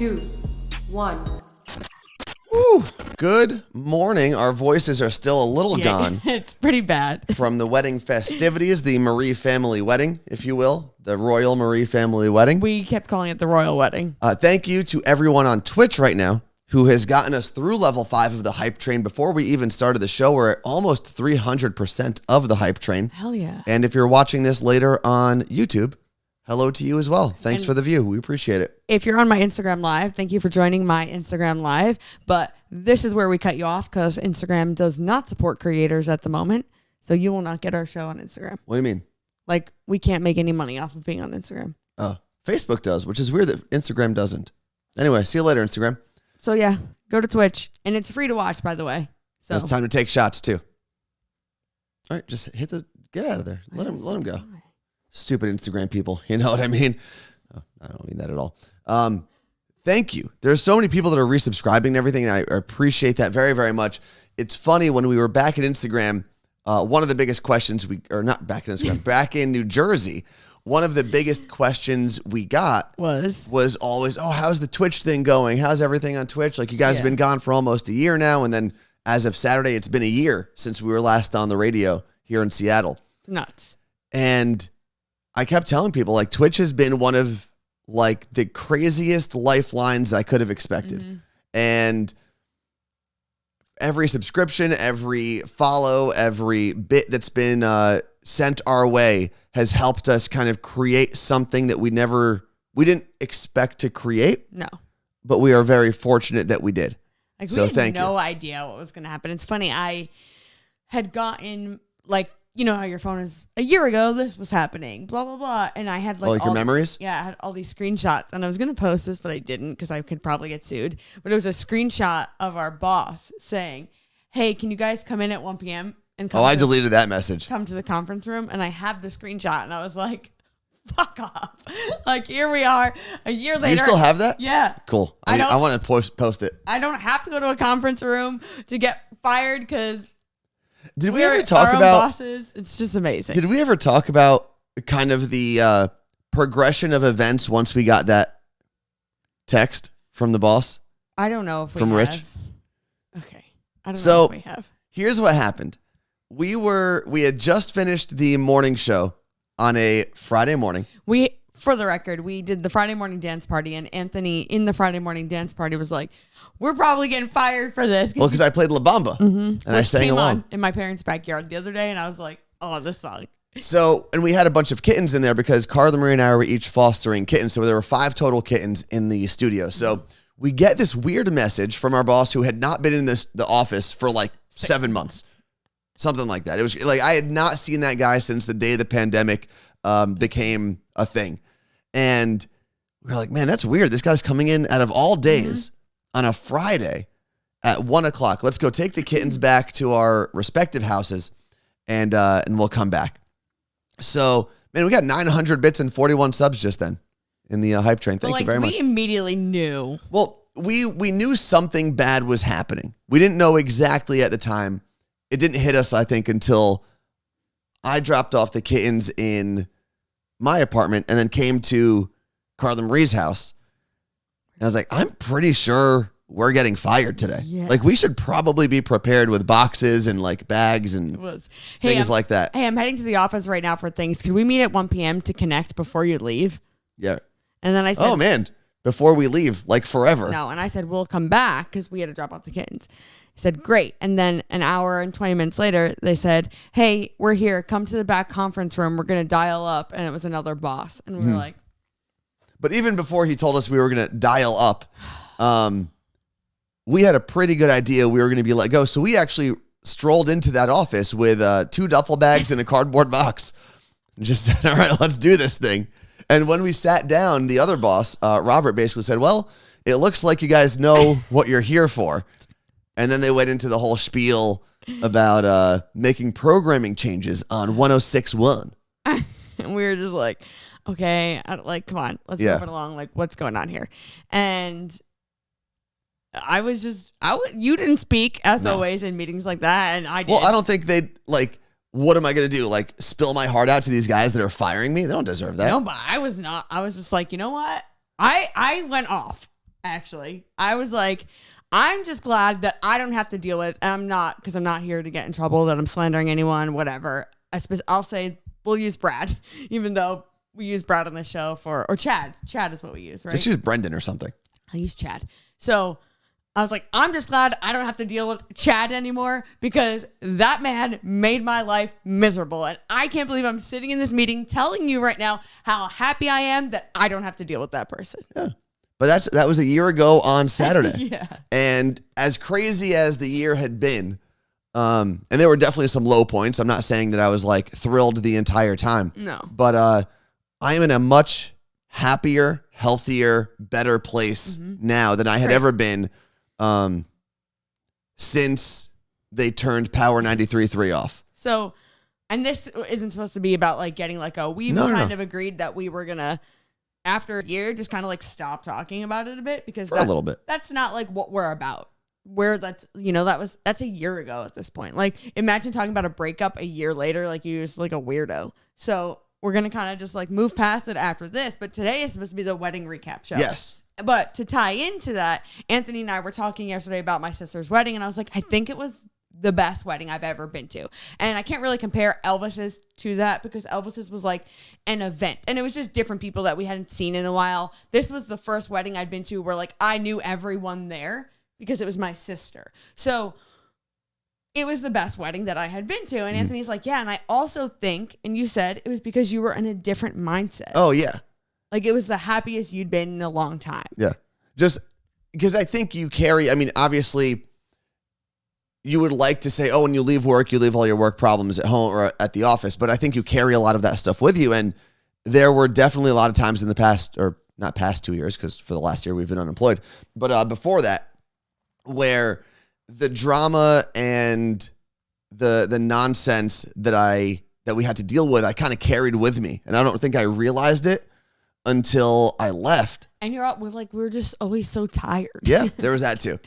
2, 1. Whew. Good morning. Our voices are still a little gone. It's pretty bad. From the wedding festivities, the Marie family wedding, if you will, the royal Marie family wedding. We kept calling it the royal wedding. Thank you to everyone on Twitch right now who has gotten us through level 5 of the hype train. Before we even started the show, we're at almost 300% of the hype train. Hell yeah. And if you're watching this later on YouTube, hello to you as well. Thanks for the view. We appreciate it. If you're on my Instagram Live, thank you for joining my Instagram Live. But this is where we cut you off because Instagram does not support creators at the moment. So you will not get our show on Instagram. What do you mean? Like, we can't make any money off of being on Instagram. Oh, Facebook does, which is weird that Instagram doesn't. Anyway, see you later, Instagram. So yeah, go to Twitch. And it's free to watch, by the way. So It's time to take shots, too. All right, just get out of there. Let him go. Stupid Instagram people. You know what I mean? Oh, I don't mean that at all. Thank you. There's so many people that are resubscribing and everything, and I appreciate that very, very much. It's funny, when we were back at Instagram, one of the biggest questions back in New Jersey, one of the biggest questions we got was always, oh, how's the Twitch thing going? How's everything on Twitch? Like, you guys have been gone for almost a year now, and then as of Saturday, it's been a year since we were last on the radio here in Seattle. it's nuts. And I kept telling people, like, Twitch has been one of, like, the craziest lifelines I could have expected. Mm-hmm. And every subscription, every follow, every bit that's been sent our way has helped us kind of create something that we didn't expect to create. No. But we are very fortunate that we did. Like, So we had thank no you. idea what was going to happen. It's funny. I had gotten, like, you know how your phone is, a year ago, this was happening, blah, blah, blah. And I had like your memories? Yeah, I had all these screenshots and I was going to post this, but I didn't because I could probably get sued. But it was a screenshot of our boss saying, hey, can you guys come in at 1 p.m. and come I deleted that message. come to the conference room? And I have the screenshot and I was like, fuck off. Like, here we are a year later. Do you still have that? Yeah. Cool. I want to post it. I don't have to go to a conference room to get fired because Did we we're ever talk our own about bosses. It's just amazing. Did we ever talk about kind of the progression of events once we got that text from the boss? I don't know if we From have. Rich? Okay. I don't know So if we have. here's what happened. We had just finished the morning show on a Friday morning. For the record, we did the Friday morning dance party, and Anthony in the Friday morning dance party was like, we're probably getting fired for this. Well, because I played La Bamba and I sang came along. on in my parents' backyard the other day, and I was like, oh, this song. So, and we had a bunch of kittens in there because Carla Marie and I were each fostering kittens. So there were 5 total kittens in the studio. So we get this weird message from our boss who had not been in the office for like 7 months. Something like that. It was like, I had not seen that guy since the day the pandemic became a thing. And we were like, man, that's weird. This guy's coming in out of all days on a Friday at 1 o'clock. Let's go take the kittens back to our respective houses and we'll come back. So, man, we got 900 bits and 41 subs just then in the hype train. Thank you very much. We immediately knew. Well, we knew something bad was happening. We didn't know exactly at the time. It didn't hit us, I think, until I dropped off the kittens in my apartment and then came to Carla Marie's house. And I was like, I'm pretty sure we're getting fired today. Yeah. Like, we should probably be prepared with boxes and like bags and things like that. Hey, I'm heading to the office right now for things. Could we meet at 1 p.m. to connect before you leave? Yeah. And then I said, Oh, man. Before we leave, like forever. no. And I said, we'll come back because we had to drop off the kittens. He said, great. And then an hour and 20 minutes later, they said, hey, we're here. Come to the back conference room. We're going to dial up. And it was another boss. And we were like, But even before he told us we were going to dial up, we had a pretty good idea we were going to be let go. So we actually strolled into that office with 2 duffel bags and a cardboard box and just said, all right, let's do this thing. And when we sat down, the other boss, Robert, basically said, well, it looks like you guys know what you're here for. And then they went into the whole spiel about making programming changes on 106.1. and we were just like, okay, come on, let's move it along. Like, what's going on here? And you didn't speak as always in meetings like that. And I did. Well, I don't think they'd what am I going to do? Like, spill my heart out to these guys that are firing me? They don't deserve that. No, but I was not. I was just like, you know what? I went off. actually. I was like, I'm just glad that I don't have to deal with it. I'm not here to get in trouble, that I'm slandering anyone, whatever. I'll say we'll use Brad, even though we use Brad on the show or Chad. Chad is what we use, right? Just use Brendan or something. I'll use Chad. So I was like, I'm just glad I don't have to deal with Chad anymore because that man made my life miserable. And I can't believe I'm sitting in this meeting telling you right now how happy I am that I don't have to deal with that person. Yeah. But that was a year ago on Saturday. Yeah. And as crazy as the year had been, and there were definitely some low points. I'm not saying that I was like thrilled the entire time. No. But I am in a much happier, healthier, better place now than I had ever been since they turned Power 93.3 off. So, and this isn't supposed to be about like getting like we've kind of agreed that we were going to, after a year, just kind of like stop talking about it a bit because For a little bit. That's not like what we're about. That's a year ago at this point. Like imagine talking about a breakup a year later, like you was like a weirdo. So we're going to kind of just like move past it after this. But today is supposed to be the wedding recap show. Yes. But to tie into that, Anthony and I were talking yesterday about my sister's wedding, and I was like, I think it was the best wedding I've ever been to. And I can't really compare Elvis's to that because Elvis's was like an event, and it was just different people that we hadn't seen in a while. This was the first wedding I'd been to where like I knew everyone there because it was my sister. So it was the best wedding that I had been to. And Anthony's like, yeah, and I also think, and you said it was because you were in a different mindset. Oh, yeah. Like it was the happiest you'd been in a long time. Yeah. Just because I think you carry, I mean, obviously you would like to say, oh, when you leave work, you leave all your work problems at home or at the office. But I think you carry a lot of that stuff with you. And there were definitely a lot of times in the past, or not past 2 years, because for the last year we've been unemployed. But before that, where the drama and the nonsense that we had to deal with, I kind of carried with me. And I don't think I realized it until I left. And we're just always so tired. Yeah, there was that too.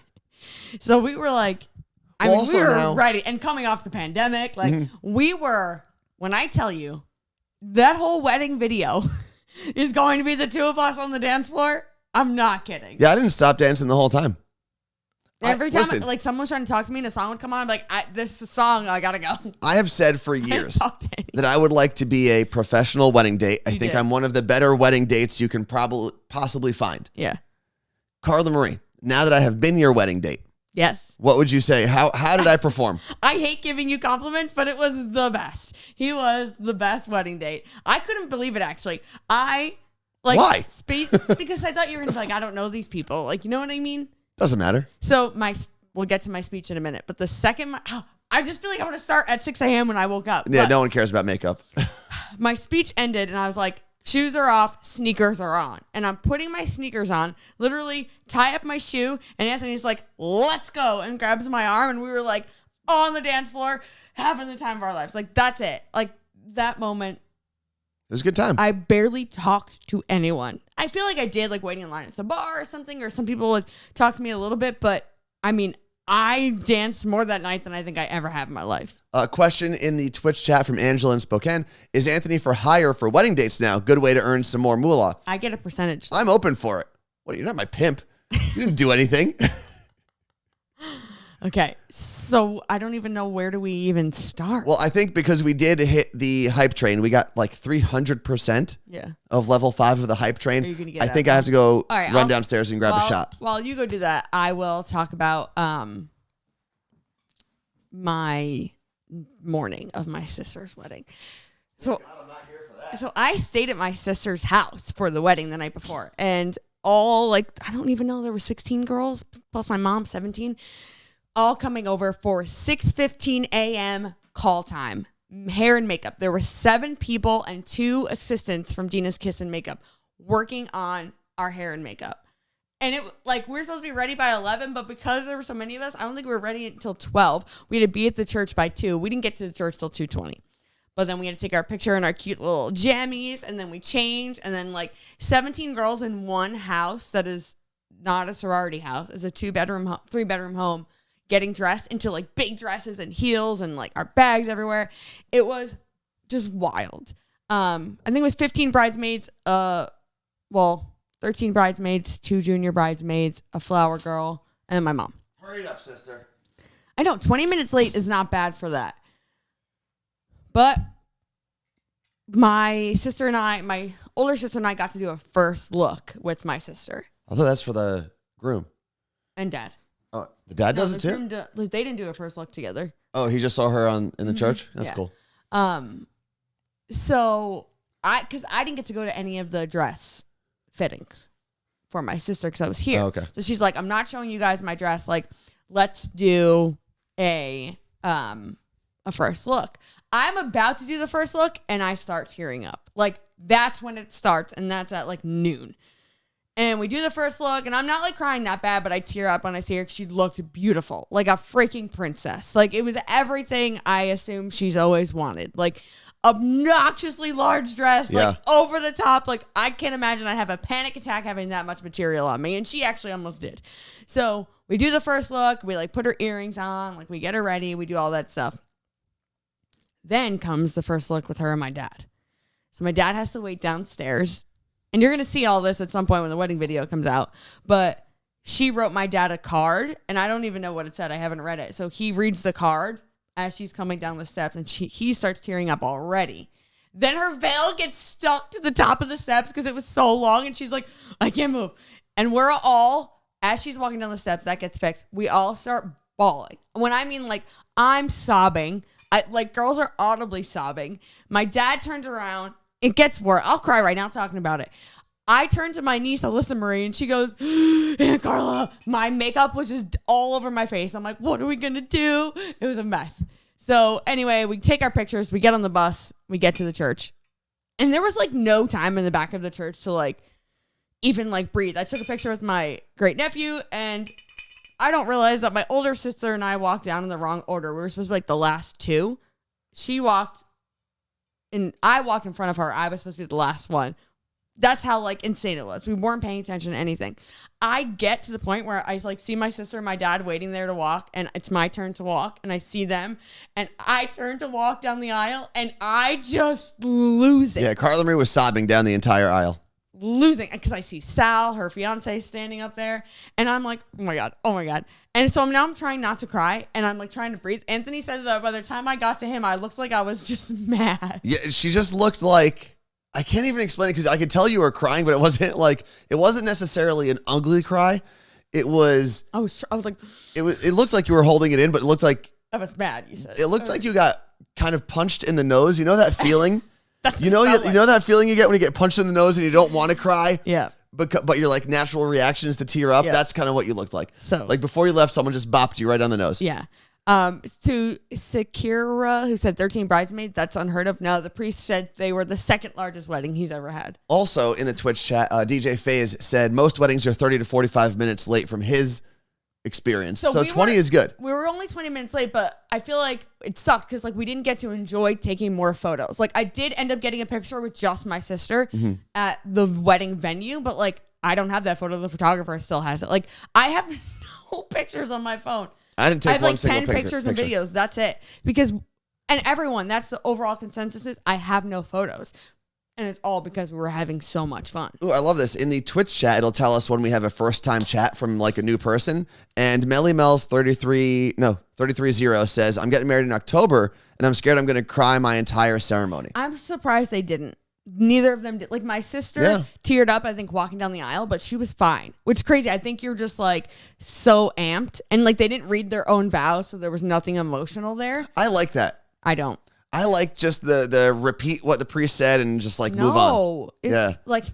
So we were like, we were ready. And coming off the pandemic, like we were, when I tell you that whole wedding video is going to be the two of us on the dance floor, I'm not kidding. Yeah, I didn't stop dancing the whole time. Every time like someone was trying to talk to me and a song would come on, I'm like, this is a song, I gotta go. I have said for years that I would like to be a professional wedding date. I think I'm one of the better wedding dates you can possibly find. Yeah. Carla Marie, now that I have been your wedding date, yes, what would you say? How did I perform? I hate giving you compliments, but it was the best. He was the best wedding date. I couldn't believe it, actually. Why? Because I thought you were gonna be like, I don't know these people. Like, you know what I mean? Doesn't matter. So we'll get to my speech in a minute. But the second, I just feel like I want to start at 6 a.m. when I woke up. Yeah, but no one cares about makeup. My speech ended and I was like, shoes are off, sneakers are on. And I'm putting my sneakers on, literally tie up my shoe. And Anthony's like, let's go. And grabs my arm. And we were like on the dance floor, having the time of our lives. Like, that's it. Like, that moment. It was a good time. I barely talked to anyone. I feel like I did, like waiting in line at the bar or something, or some people would talk to me a little bit, but I mean, I danced more that night than I think I ever have in my life. Question in the Twitch chat from Angela in Spokane. Is Anthony for hire for wedding dates now? Good way to earn some more moolah. I get a percentage. I'm open for it. What, you're not my pimp. You didn't do anything. Okay, so I don't even know where do we even start. Well, I think because we did hit the hype train, we got like 300% of level 5 of the hype train. Are you gonna get I think I have to go right, run downstairs and grab a shot. While you go do that, I will talk about my morning of my sister's wedding. So, God, I'm not here for that. So I stayed at my sister's house for the wedding the night before, and all I don't even know, there were 16 girls plus my mom, 17. All coming over for 6:15 a.m. call time, hair and makeup. There were 7 people and 2 assistants from Dina's Kiss and Makeup working on our hair and makeup. And it like we were supposed to be ready by 11, but because there were so many of us, I don't think we were ready until 12. We had to be at the church by 2. We didn't get to the church till 2:20. But then we had to take our picture in our cute little jammies, and then we changed, and then like 17 girls in one house that is not a sorority house. It's a 2-bedroom, 3-bedroom home. Getting dressed into like big dresses and heels and like our bags everywhere. It was just wild. I think it was 15 bridesmaids. 13 13 bridesmaids, 2 junior bridesmaids, a flower girl, and then my mom. Hurry up, sister. I know 20 minutes late is not bad for that. But my older sister and I got to do a first look with my sister. I thought that's for the groom. And dad. Oh, the dad does it too? They didn't do a first look together. Oh, he just saw her in the church? That's cool. So because I didn't get to go to any of the dress fittings for my sister because I was here. Oh, okay. So she's like, I'm not showing you guys my dress. Like, let's do a first look. I'm about to do the first look and I start tearing up. Like, that's when it starts, and that's at like noon. And we do the first look, and I'm not like crying that bad, but I tear up when I see her because she looked beautiful, like a freaking princess. Like, it was everything I assume she's always wanted. Like, obnoxiously large dress, like over the top. Like, I can't imagine I'd have a panic attack having that much material on me, and she actually almost did. So we do the first look, we like put her earrings on, like we get her ready, we do all that stuff. Then comes the first look with her and my dad. So my dad has to wait downstairs. And you're going to see all this at some point when the wedding video comes out. But she wrote my dad a card, and I don't even know what it said. I haven't read it. So he reads the card as she's coming down the steps, and he starts tearing up already. Then her veil gets stuck to the top of the steps because it was so long, and she's like, I can't move. And we're all, as she's walking down the steps, that gets fixed. We all start bawling. When I mean, like, I'm sobbing. Like, girls are audibly sobbing. My dad turns around. It gets worse. I'll cry right now talking about it. I turned to my niece, Alyssa Marie, and she goes, Aunt Carla, my makeup was just all over my face. I'm like, what are we going to do? It was a mess. So anyway, we take our pictures. We get on the bus. We get to the church. And there was like no time in the back of the church to like even like breathe. I took a picture with my great nephew, and I don't realize that my older sister and I walked down in the wrong order. We were supposed to be like the last two. She walked. And I walked in front of her. I was supposed to be the last one. That's how like insane it was. We weren't paying attention to anything. I get to the point where I like see my sister and my dad waiting there to walk, and it's my turn to walk, and I see them, and I turn to walk down the aisle, and I just lose it. Yeah, Carla Marie was sobbing down the entire aisle. Losing, because I see Sal, her fiance, standing up there, and I'm like, oh my god. And so now I'm trying not to cry, and I'm like trying to breathe. Anthony said that by the time I got to him, I looked like I was just mad. Yeah, she just looked like, I can't even explain it because I could tell you were crying, but it wasn't necessarily an ugly cry. It was. I was like. It looked like you were holding it in, but it looked like. I was mad. You said. It looked like you got kind of punched in the nose. You know that feeling. You know that feeling you get when you get punched in the nose and you don't want to cry. Yeah. But your like natural reaction is to tear up. Yeah. That's kind of what you looked like. So like before you left, someone just bopped you right on the nose. Yeah. To Sakura, who said 13 bridesmaids, that's unheard of. No, the priest said they were the second largest wedding he's ever had. Also in the Twitch chat, DJ FaZe said most weddings are 30 to 45 minutes late from his experience. So 20 is good. We were only 20 minutes late, but I feel like it sucked because like we didn't get to enjoy taking more photos. Like I did end up getting a picture with just my sister at the wedding venue, but like I don't have that photo. The photographer still has it. Like I have no pictures on my phone. I didn't take I have one like single 10 pictures and videos. That's it. Because, and everyone, that's the overall consensus is I have no photos. And it's all because we were having so much fun. Ooh, I love this. In the Twitch chat, it'll tell us when we have a first time chat from like a new person. And Melly Mel's 330 says, I'm getting married in October and I'm scared I'm going to cry my entire ceremony. I'm surprised they didn't. Neither of them did. Like my sister teared up, I think, walking down the aisle, but she was fine, which is crazy. I think you're just like so amped and like they didn't read their own vows. So there was nothing emotional there. I like that. I don't. I like just the repeat what the priest said and just like move on. No, it's like,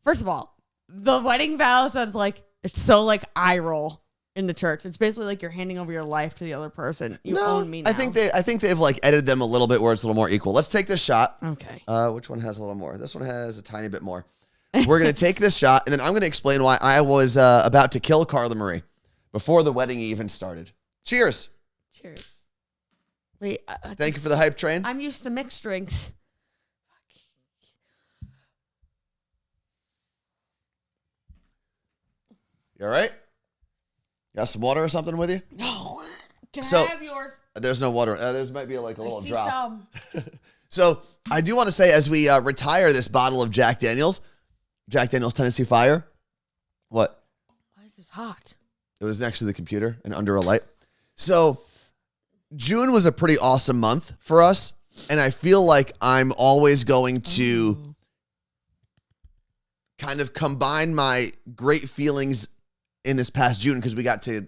first of all, the wedding vow sounds like it's so like eye roll in the church. It's basically like you're handing over your life to the other person. You own me now. I think they've like edited them a little bit where it's a little more equal. Let's take this shot. Okay. Which one has a little more? This one has a tiny bit more. We're gonna take this shot and then I'm gonna explain why I was about to kill Carla Marie before the wedding even started. Cheers. Cheers. Wait, thank you for the hype train. I'm used to mixed drinks. You all right? Got some water or something with you? No. Can I have yours? There's no water. There might be like a little drop. Some. So I do want to say as we retire this bottle of Jack Daniels, Jack Daniel's Tennessee Fire. What? Why is this hot? It was next to the computer and under a light. So June was a pretty awesome month for us. And I feel like I'm always going to kind of combine my great feelings in this past June because we got to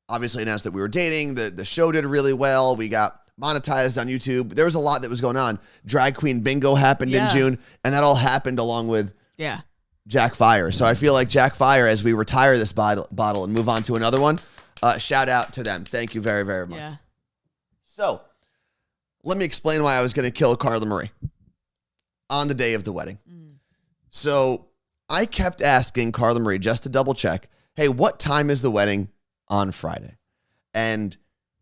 obviously announce that we were dating. The show did really well. We got monetized on YouTube. There was a lot that was going on. Drag Queen Bingo happened in June, and that all happened along with Jack Fire. So I feel like Jack Fire, as we retire this bottle and move on to another one, shout out to them. Thank you very, very much. Yeah. So let me explain why I was going to kill Carla Marie on the day of the wedding. So I kept asking Carla Marie just to double check, hey, what time is the wedding on Friday? And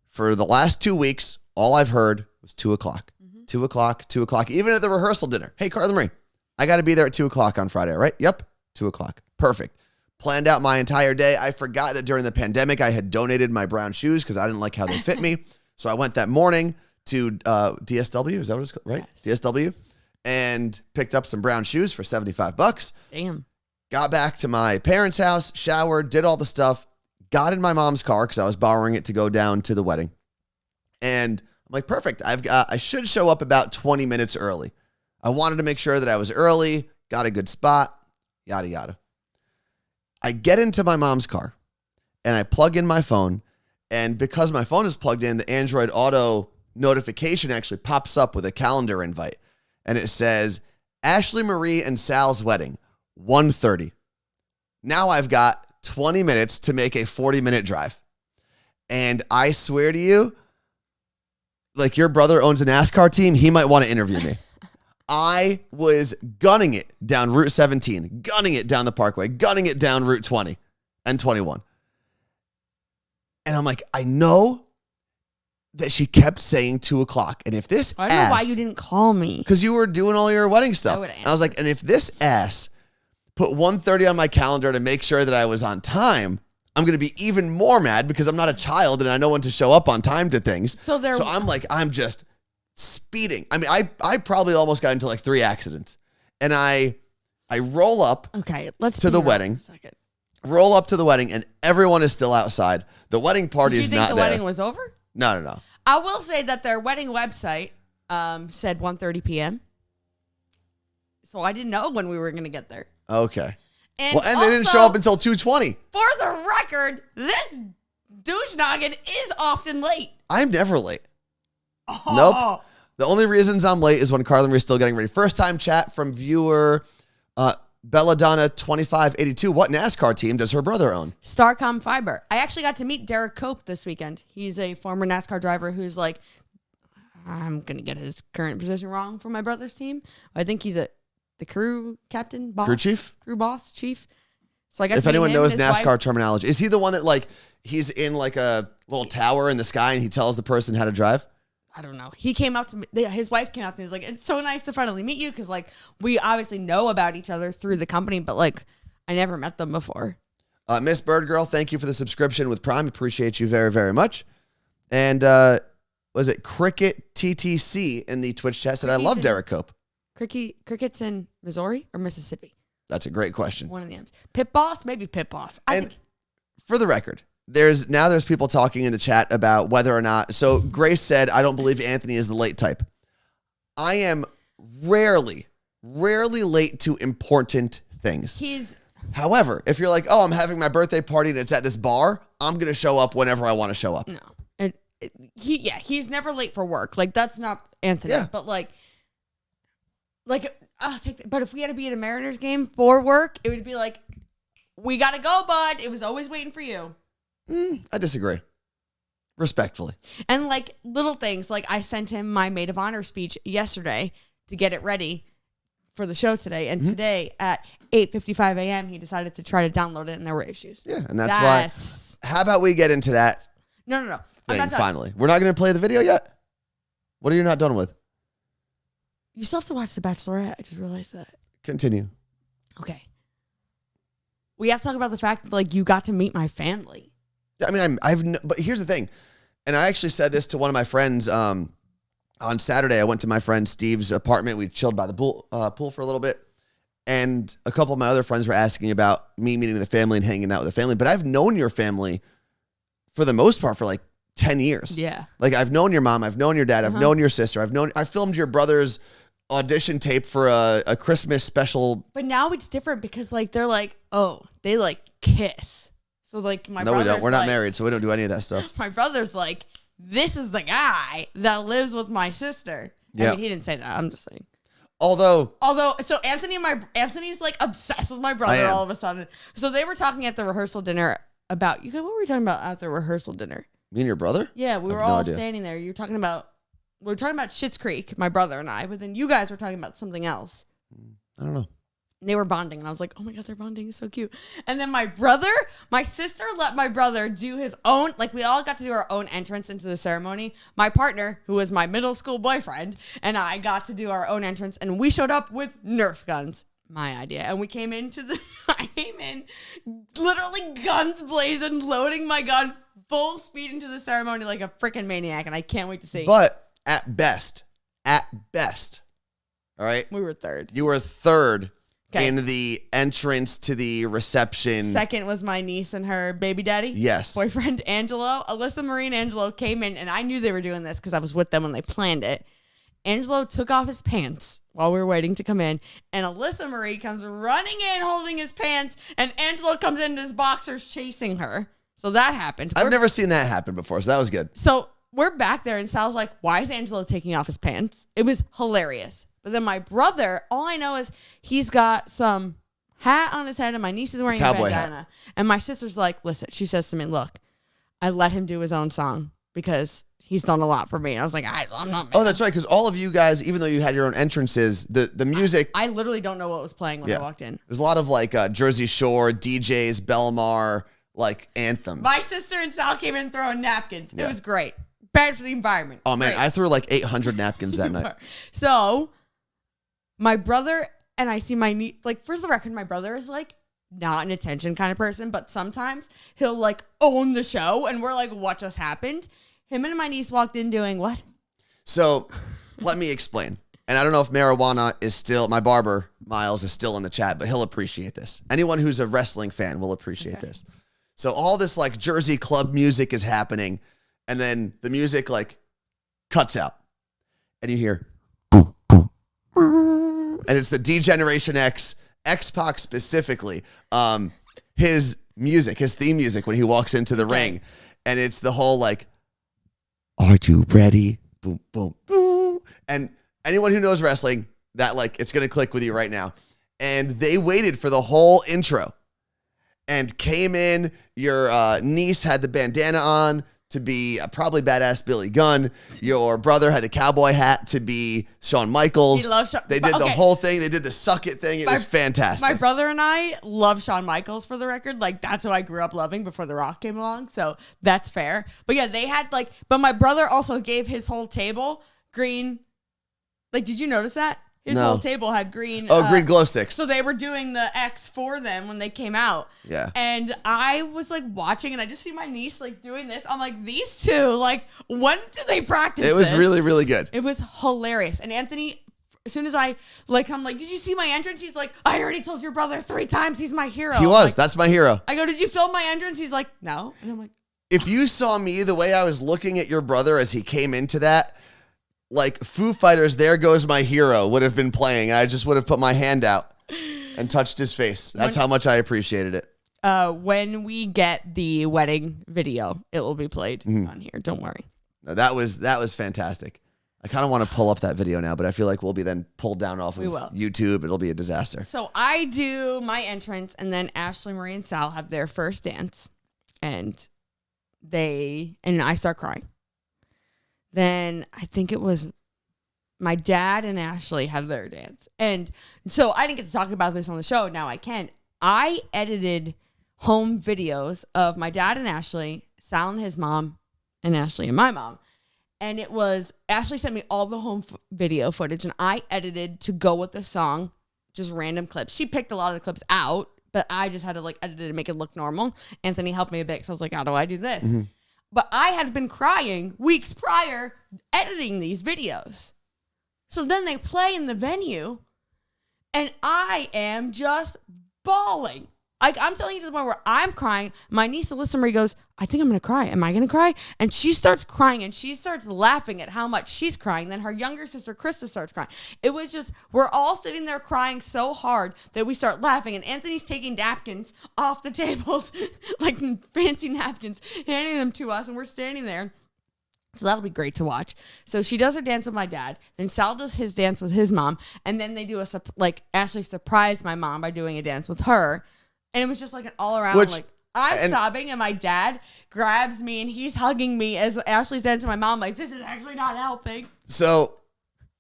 for the last 2 weeks, all I've heard was 2 o'clock. 2 o'clock, 2 o'clock. Even at the rehearsal dinner. Hey, Carla Marie, I got to be there at 2 o'clock on Friday, right? Yep, 2 o'clock. Perfect. Planned out my entire day. I forgot that during the pandemic, I had donated my brown shoes because I didn't like how they fit me. So I went that morning to DSW. Is that what it's called? Right? Yes. DSW. And picked up some brown shoes for $75. Damn. Got back to my parents' house, showered, did all the stuff, got in my mom's car because I was borrowing it to go down to the wedding. And I'm like, perfect. I should show up about 20 minutes early. I wanted to make sure that I was early, got a good spot, yada, yada. I get into my mom's car and I plug in my phone. And because my phone is plugged in, the Android Auto notification actually pops up with a calendar invite. And it says, Ashley Marie and Sal's wedding, 1:30. Now I've got 20 minutes to make a 40-minute drive. And I swear to you, like your brother owns a NASCAR team, he might want to interview me. I was gunning it down Route 17, gunning it down the Parkway, gunning it down Route 20 and 21. And I'm like, I know that she kept saying 2 o'clock. And if this I don't know why you didn't call me. Because you were doing all your wedding stuff. And I was like, and if this ass put 1:30 on my calendar to make sure that I was on time, I'm going to be even more mad because I'm not a child and I know when to show up on time to things. So I'm like, I'm just speeding. I mean, I probably almost got into like 3 accidents. And I roll up to the wedding. Roll up to the wedding and everyone is still outside. The wedding party is not there. Did you think the wedding was over? No. I will say that their wedding website said 1:30 p.m. So I didn't know when we were going to get there. Okay. And they didn't show up until 2:20. For the record, this douche noggin is often late. I'm never late. Nope. The only reasons I'm late is when Carla Marie is still getting ready. First time chat from viewer Belladonna 2582. What NASCAR team does her brother own? Starcom Fiber. I actually got to meet Derek Cope this weekend. He's a former NASCAR driver who's like, I'm going to get his current position wrong for my brother's team. I think he's the crew captain, boss. Crew chief? Crew boss, chief. So I got if anyone knows NASCAR terminology, is he the one that like he's in like a little tower in the sky and he tells the person how to drive? I don't know. He came up to me. His wife came up to me. He was like, it's so nice to finally meet you because, like, we obviously know about each other through the company, but, like, I never met them before. Miss Bird Girl, thank you for the subscription with Prime. Appreciate you very, very much. And was it Cricket TTC in the Twitch chat said, I love Derek Cope. Cricket's in Missouri or Mississippi? That's a great question. One of the M's. Pit Boss? Maybe Pit Boss. I think. For the record, there's people talking in the chat about whether or not. So Grace said, I don't believe Anthony is the late type. I am rarely late to important things. However, if you're like, oh, I'm having my birthday party and it's at this bar, I'm going to show up whenever I want to show up. No. He's never late for work. Like, that's not Anthony. Yeah. But but if we had to be at a Mariners game for work, it would be like, we got to go, bud. It was always waiting for you. I disagree. Respectfully. And like little things, like I sent him my maid-of-honor speech yesterday to get it ready for the show today. And today at 8:55 a.m., he decided to try to download it and there were issues. Yeah, and that's why. How about we get into that? No. Thing, finally. We're not going to play the video yet? What are you not done with? You still have to watch The Bachelorette. I just realized that. Continue. Okay. We have to talk about the fact that like you got to meet my family. I mean, but here's the thing. And I actually said this to one of my friends on Saturday. I went to my friend Steve's apartment. We chilled by the pool for a little bit. And a couple of my other friends were asking about me meeting the family and hanging out with the family. But I've known your family for the most part for like 10 years. Yeah. Like I've known your mom, I've known your dad, I've known your sister, I filmed your brother's audition tape for a Christmas special. But now it's different because like they're like, oh, they like kiss. So like my No, we don't. We're not like, married, so we don't do any of that stuff. My brother's like, this is the guy that lives with my sister. Yeah. I mean, he didn't say that. I'm just saying. Although, so Anthony's like obsessed with my brother I am. all of a sudden. So they were talking at the rehearsal dinner about you. What were we talking about at the rehearsal dinner? me and your brother? Yeah, we were have no all idea. standing there. We were talking about Schitt's Creek, my brother and I, but then you guys were talking about something else. I don't know. And they were bonding, and I was like, oh my God, they're bonding. It's so cute. And then my sister let my brother do his own, like we all got to do our own entrance into the ceremony. My partner, who was my middle school boyfriend, and I got to do our own entrance, and we showed up with Nerf guns. My idea. And we came into I came in literally guns blazing, loading my gun full speed into the ceremony like a freaking maniac, and I can't wait to see. But at best, all right, We were third. you were third Okay. in the entrance to the reception. Second was my niece and her baby daddy. Yes. Boyfriend, Angelo. Alyssa Marie and Angelo came in, and I knew they were doing this because I was with them when they planned it. Angelo took off his pants while we were waiting to come in, and Alyssa Marie comes running in holding his pants, and Angelo comes in his boxers chasing her. So that happened. I've never seen that happen before, so that was good. So we're back there, and Sal's like, why is Angelo taking off his pants? It was hilarious. But then my brother, all I know is he's got some hat on his head, and my niece is wearing a Cowboy bandana. hat. And my sister's like, listen, she says to me, look, I let him do his own song because he's done a lot for me. And I was like, I'm not mad. Oh, that's right, because all of you guys, even though you had your own entrances, the music, I literally don't know what was playing when I walked in. there's a lot of like Jersey Shore, DJs, Belmar, like anthems. My sister and Sal came in throwing napkins. Yeah. It was great. Bad for the environment. Oh, man, Great. I threw like 800 napkins that night. So my brother and I see my niece, like, for the record, my brother is like not an attention kind of person, but sometimes he'll like own the show and we're like, what just happened? Him and my niece walked in doing what? So let me explain. And I don't know if marijuana is still, my barber, Miles, is still in the chat, but he'll appreciate this. Anyone who's a wrestling fan will appreciate this. So all this like Jersey club music is happening, and then the music like cuts out, and you hear, and it's the D-Generation X, X-Pac specifically, his music, his theme music when he walks into the ring. And it's the whole like, are you ready? Boom, boom, boom. And anyone who knows wrestling, that like, it's going to click with you right now. And they waited for the whole intro and came in. Your niece had the bandana on to be probably badass Billy Gunn. Your brother had the cowboy hat to be Shawn Michaels. He loves Shawn. They did the Okay. whole thing. They did the suck it thing. It was fantastic. My brother and I love Shawn Michaels, for the record. Like, that's who I grew up loving before The Rock came along. So that's fair. But yeah, they had like, but my brother also gave his whole table green. Like, did you notice that? His No. whole table had green. green glow sticks. So they were doing the X for them when they came out. Yeah. And I was like watching, and I just see my niece like doing this. I'm like, these two, like, when did they practice It was this? really, really good. It was hilarious. And Anthony, as soon as I'm like, did you see my entrance? He's like, I already told your brother 3 times he's my hero. He I'm was. like- That's my hero. I go, did you film my entrance? He's like, no. And I'm like, If you saw me the way I was looking at your brother as he came into that, like Foo Fighters, There Goes My Hero would have been playing. I just would have put my hand out and touched his face. That's how much I appreciated it. when we get the wedding video, it will be played on here. Don't worry. No, that was fantastic. I kind of want to pull up that video now, but I feel like we'll be then pulled down off of YouTube. It'll be a disaster. So I do my entrance, and then Ashley, Marie, and Sal have their first dance, and I start crying. Then I think it was my dad and Ashley have their dance. And so I didn't get to talk about this on the show. Now I can. I edited home videos of my dad and Ashley, Sal and his mom, and Ashley and my mom. And it was, Ashley sent me all the home video footage, and I edited to go with the song, just random clips. She picked a lot of the clips out, but I just had to like edit it to make it look normal. Anthony helped me a bit, because I was like, how do I do this? Mm-hmm. But I had been crying weeks prior editing these videos. So then they play in the venue, And I am just bawling. Like, I'm telling you to the point where I'm crying. My niece, Alyssa Marie, goes, I think I'm going to cry. Am I going to cry? And she starts crying, and she starts laughing at how much she's crying. Then her younger sister, Krista, starts crying. It was just, we're all sitting there crying so hard that we start laughing. And Anthony's taking napkins off the tables, like fancy napkins, handing them to us. And we're standing there. So that'll be great to watch. So she does her dance with my dad. Then Sal does his dance with his mom. And then they do Ashley surprised my mom by doing a dance with her. And it was just like an all around, I'm sobbing and my dad grabs me and he's hugging me as Ashley's dancing to my mom. Like, this is actually not helping. So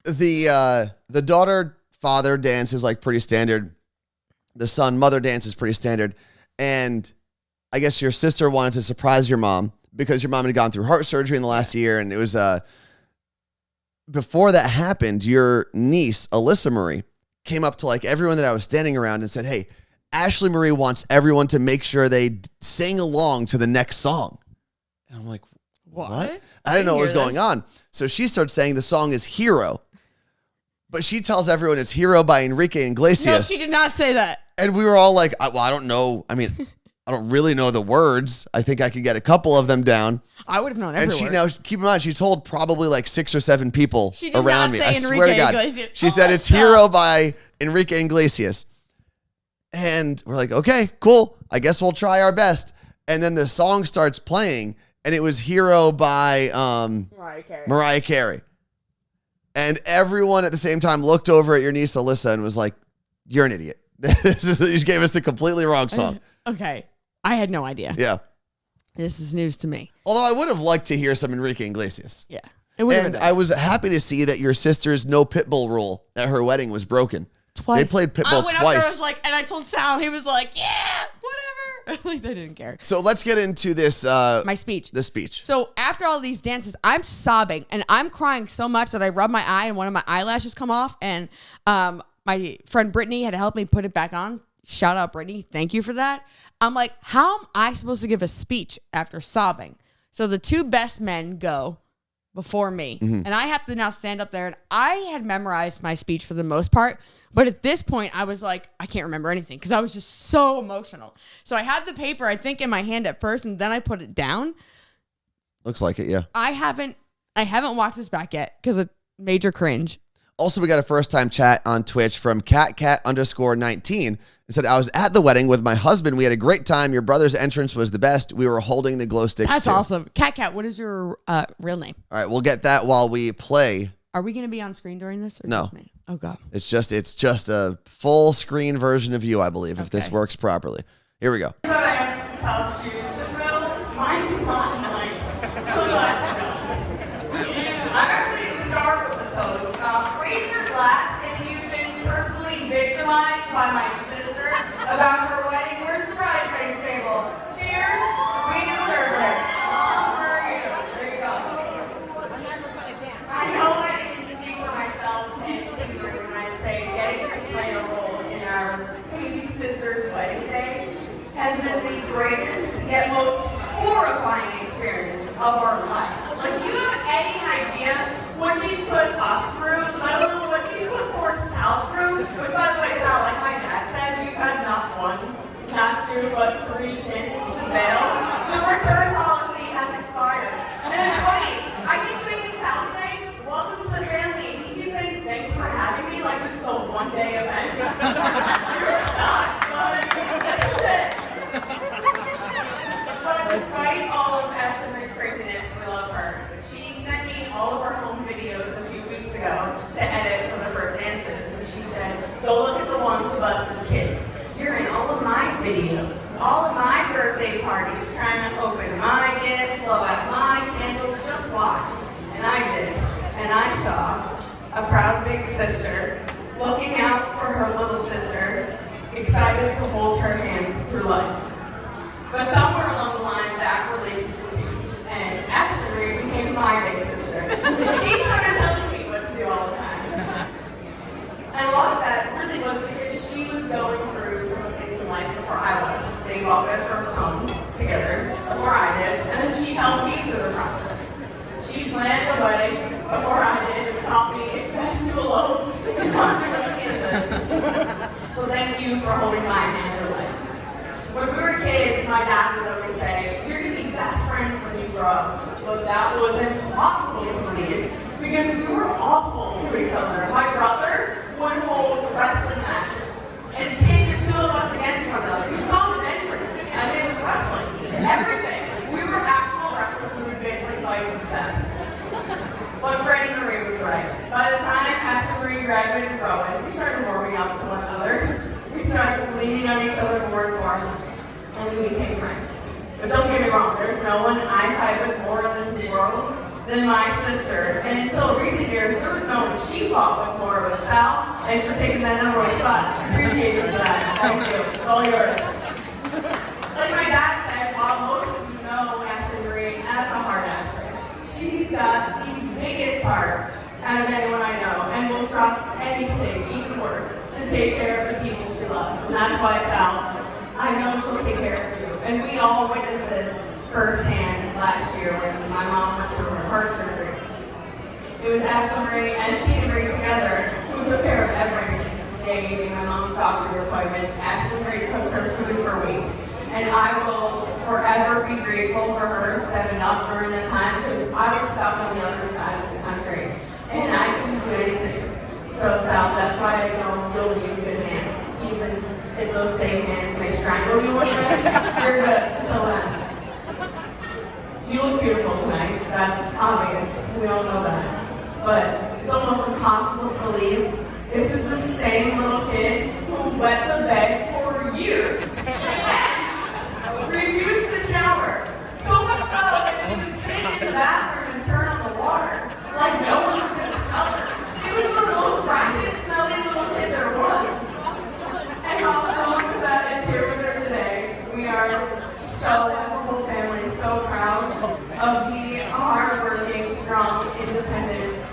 the daughter-father dance is like pretty standard. The son-mother dance is pretty standard. And I guess your sister wanted to surprise your mom because your mom had gone through heart surgery in the last year. And it was, before that happened, your niece, Alyssa Marie, came up to like everyone that I was standing around and said, hey, Ashley Marie wants everyone to make sure they sing along to the next song. And I'm like, what? I didn't know what was going on. So she starts saying the song is Hero. But she tells everyone it's Hero by Enrique Iglesias. No, she did not say that. And we were all like, well, I don't know. I mean, I don't really know the words. I think I could get a couple of them down. I would have known every word. Now, keep in mind, she told probably like 6 or 7 people she did around not me. Say I Enrique swear to God. Iglesias. She said it's Hero by Enrique Iglesias. And we're like, okay, cool. I guess we'll try our best. And then the song starts playing, and it was Hero by Mariah Carey. And everyone at the same time looked over at your niece, Alyssa, and was like, you're an idiot. You gave us the completely wrong song. Okay. I had no idea. Yeah. This is news to me. Although I would have liked to hear some Enrique Iglesias. Yeah. And I was happy to see that your sister's no pitbull rule at her wedding was broken. Twice. They played pitbull I went twice. Up there, I was like, and I told Sal, he was like, yeah, whatever. Like, they didn't care. So let's get into this. My speech. The speech. So after all these dances, I'm sobbing and I'm crying so much that I rub my eye and one of my eyelashes come off. And my friend Brittany had to help me put it back on. Shout out, Brittany. Thank you for that. I'm like, how am I supposed to give a speech after sobbing? So the 2 best men go before me. Mm-hmm. And I have to now stand up there. And I had memorized my speech for the most part. But at this point, I was like, I can't remember anything because I was just so emotional. So I had the paper, I think, in my hand at first, and then I put it down. Looks like it, yeah. I haven't watched this back yet because of major cringe. Also, we got a first-time chat on Twitch from cat_19. It said, I was at the wedding with my husband. We had a great time. Your brother's entrance was the best. We were holding the glow sticks, That's too. awesome. Cat, what is your real name? All right, we'll get that while we play. Are we going to be on screen during this? Or No. Just me? Oh, God. It's just a full screen version of you, I believe, if this works properly. Here we go. So I have some tough shoes to fill. Mine's not nice. So glad to know. I'm actually going to start with the toast. Raise your glass if you've been personally victimized by my sister about her wedding. Where's the bridesmaids table? Cheers. We deserve this. All for you. There you go. I know I didn't speak for myself and Tigger when I say getting to play a role in our baby sister's wedding day has been the greatest yet most horrifying experience of our lives. Like, you have any idea what she's put us through, let alone what she's put poor Sal through? Which, by the way, Sal, like my dad said, you've had not 1, not 2, but 3 chances to bail. The return policy has expired. And it's funny, I keep saying to Sal today, welcome to the family. He keeps saying thanks for having me like this is a one-day event. You're not, but this is it. But despite all of Ashley Marie's craziness, we love her. She sent me all of her home videos a few weeks ago to edit for the first dances, and she said, go look at the ones of us as kids. You're in all of my videos, all of my birthday parties, trying to open my gifts, blow out my candles, just watch. And I did. And I saw a proud big sister looking out for her little sister, excited to hold her hand through life. But somewhere along the line, that relationship changed, and Ashley Marie became my big sister. And she started telling me what to do all the time. And a lot of that really was because she was going through some of the things in life before I was. They bought their first home together before I did, and then she helped me through the process. She planned a wedding before I did and taught me it's best to elope and not to really get this. So thank you for holding my hand through life. When we were kids, my dad would always say, you're going to be best friends when you grow up. But that was impossible to believe because we were awful to each other. My brother would hold wrestling matches and pit the two of us against one another. You saw his entrance. I mean, it was wrestling. Everything. We were actual wrestlers who would basically fight to the death. But Freddie Marie was right. By the time Ashley Marie graduated Rowan, we started warming up to one another. We started leaning on each other more and more, and we became friends. But don't get me wrong, there's no one I fight with more in this world than my sister. And until recent years, there was no one she fought with more. But Sal, thanks for taking that number one spot. Appreciate you for that. Thank you. It's all yours. Like my dad said, while most of you know Ashley Marie as a hard ass bitch, she's got the biggest heart out of anyone I know, and will drop anything, even work, to take care of the people she loves. And that's why, Sal, I know she'll take care of you. And we all witnessed this firsthand last year when my mom went through her heart surgery. It was Ashley Marie and Tina Marie together who took care of everything. They gave me my mom's doctor's appointments. Ashley Marie cooked her food for weeks. And I will forever be grateful for her stepping up during the time because I was stuck on the other side of the country. And I couldn't do anything. So, Sal, that's why I know you'll be in good hands. Even if those same hands may strangle you one day, you're good until then. You look beautiful tonight. That's obvious. We all know that. But it's almost impossible to believe this is the same little kid who wet the bed for years and refused to shower. So much so that she would sit in the bathroom and turn on the water like no one was going to smell her. She was the most righteous, smelly little kid there was. And Mama's home to that is here with her today. We are so, as a whole family, so proud of the hardworking, strong, independent,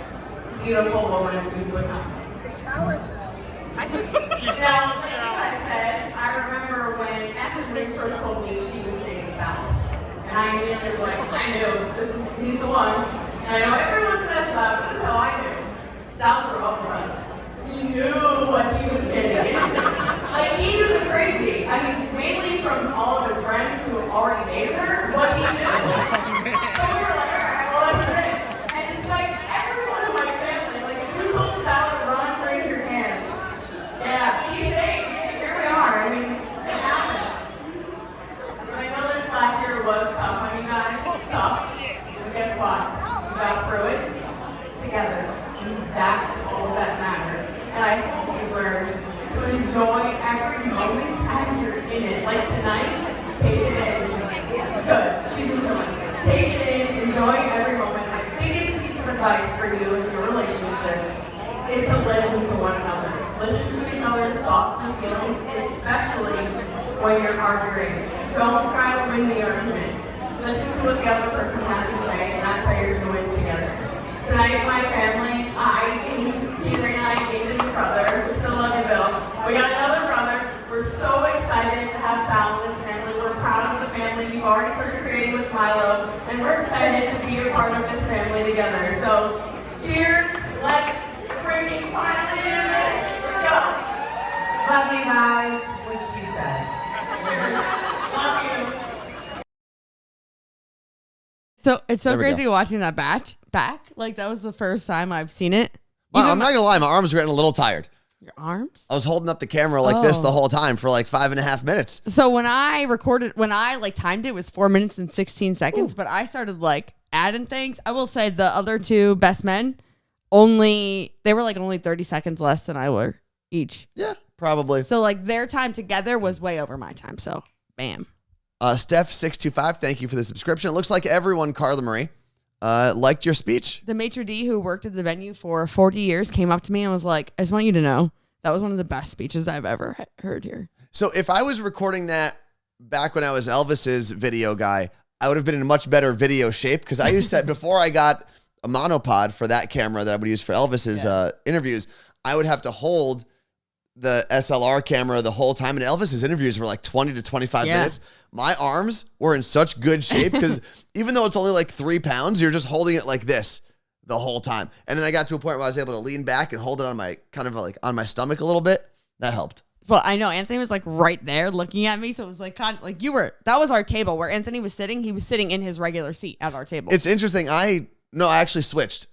beautiful woman we've become. Now, like I said, I remember when Ashley first told me she was dating Sal. And I immediately was like, I knew, he's the one. And I know everyone says that, but this is how I knew. Sal grew up with us. He knew what he was getting into. Like, he knew the crazy. I mean, mainly from all of his friends who already dated her, what he knew. So we were like, all right, well, that's it. And despite everyone in my family, like, if you told Sal to run, raise your hands. Yeah, he's safe. Here we are. I mean, it happened. But I know this last year was tough on you guys. It sucked. But guess what? We got through it together. And that's all that matters. And I hope you learned to enjoy every moment as you're in it. Like tonight, take it in. Good. She's enjoying it. Take it in. Enjoy every moment. My biggest piece of advice for you in your relationship is to listen to one another. Listen to each other's thoughts and feelings, especially when you're arguing. Don't try to win the argument. Listen to what the other person has to say, and that's how you're doing it together. Tonight, my family, Tina and I, Nathan's brother, we still love you, Bill. We got another brother. We're so excited to have Sal in this family. We're proud of the family you've already started creating with Milo, and we're excited to be a part of this family together. So, cheers. Let's freaking finally do this. Let's go. Love you guys, what she said. Love you. So it's so There we crazy go. watching that back. Like, that was the first time I've seen it. Well, I'm not gonna lie, my arms were getting a little tired. Your arms? I was holding up the camera like this the Oh. whole time for like 5.5 minutes. So when I timed it, was 4 minutes and 16 seconds, but I started like adding things. I will say the other two best men they were like only 30 seconds less than I were each. Yeah, probably. So like their time together was way over my time. So bam. Steph625, thank you for the subscription. It looks like everyone, Carla Marie, liked your speech. The maitre d' who worked at the venue for 40 years came up to me and was like, I just want you to know that was one of the best speeches I've ever heard here. So if I was recording that back when I was Elvis's video guy, I would have been in a much better video shape because I used to, before I got a monopod for that camera that I would use for Elvis's interviews, I would have to hold the SLR camera the whole time. And Elvis's interviews were like 20 to 25 minutes. My arms were in such good shape because even though it's only like 3 pounds, you're just holding it like this the whole time. And then I got to a point where I was able to lean back and hold it on my on my stomach a little bit. That helped. Well, I know Anthony was like right there looking at me, so it was like kind of like that was our table where Anthony was sitting. He was sitting in his regular seat at our table. It's interesting. I actually switched.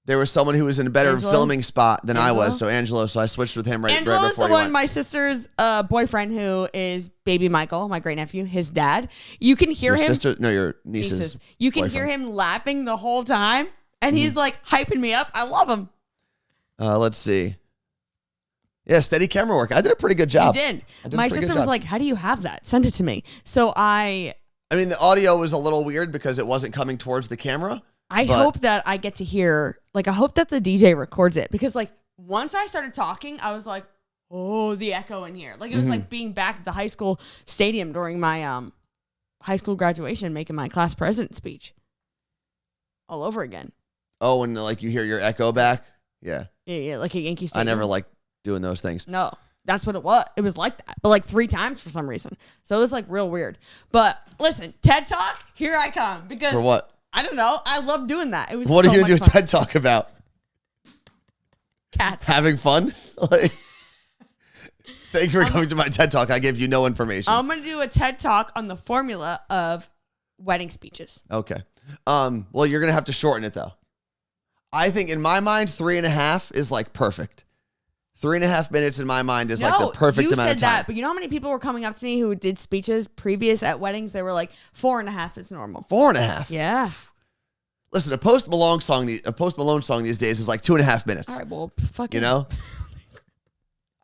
There was someone who was in a better filming spot than I was, so I switched with him right before Angelo's the he one, went. my sister's boyfriend, who is baby Michael, my great nephew, his dad. You can hear Your niece's You can boyfriend. hear him laughing the whole time, and he's like hyping me up. I love him. Let's see. Yeah, steady camera work. I did a pretty good job. You did. I My sister was like, "How do you have that? Send it to me." So I mean, the audio was a little weird because it wasn't coming towards the camera. I hope that I get to hear, like, I hope that the DJ records it, because like once I started talking, I was like, oh, the echo in here. Like it was like being back at the high school stadium during my high school graduation, making my class president speech all over again. Oh, and like you hear your echo back? Yeah. Yeah, like a Yankee stadium. I never liked doing those things. No, that's what it was. It was like that, but like 3 times for some reason. So it was like real weird. But listen, TED Talk, here I come. Because For what? I don't know. I love doing that. It was What so are you going to do a much fun. TED Talk about? Cats. Having fun? Like, thank you for coming to my TED Talk. I gave you no information. I'm going to do a TED Talk on the formula of wedding speeches. Okay. Well, you're going to have to shorten it, though. I think in my mind, 3.5 is like perfect. 3.5 minutes in my mind is like the perfect amount of time. You said that, but you know how many people were coming up to me who did speeches previous at weddings? They were like, 4.5 is normal. 4.5. Yeah. Listen, a Post Malone song these days is like 2.5 minutes. All right, well, fucking. You know?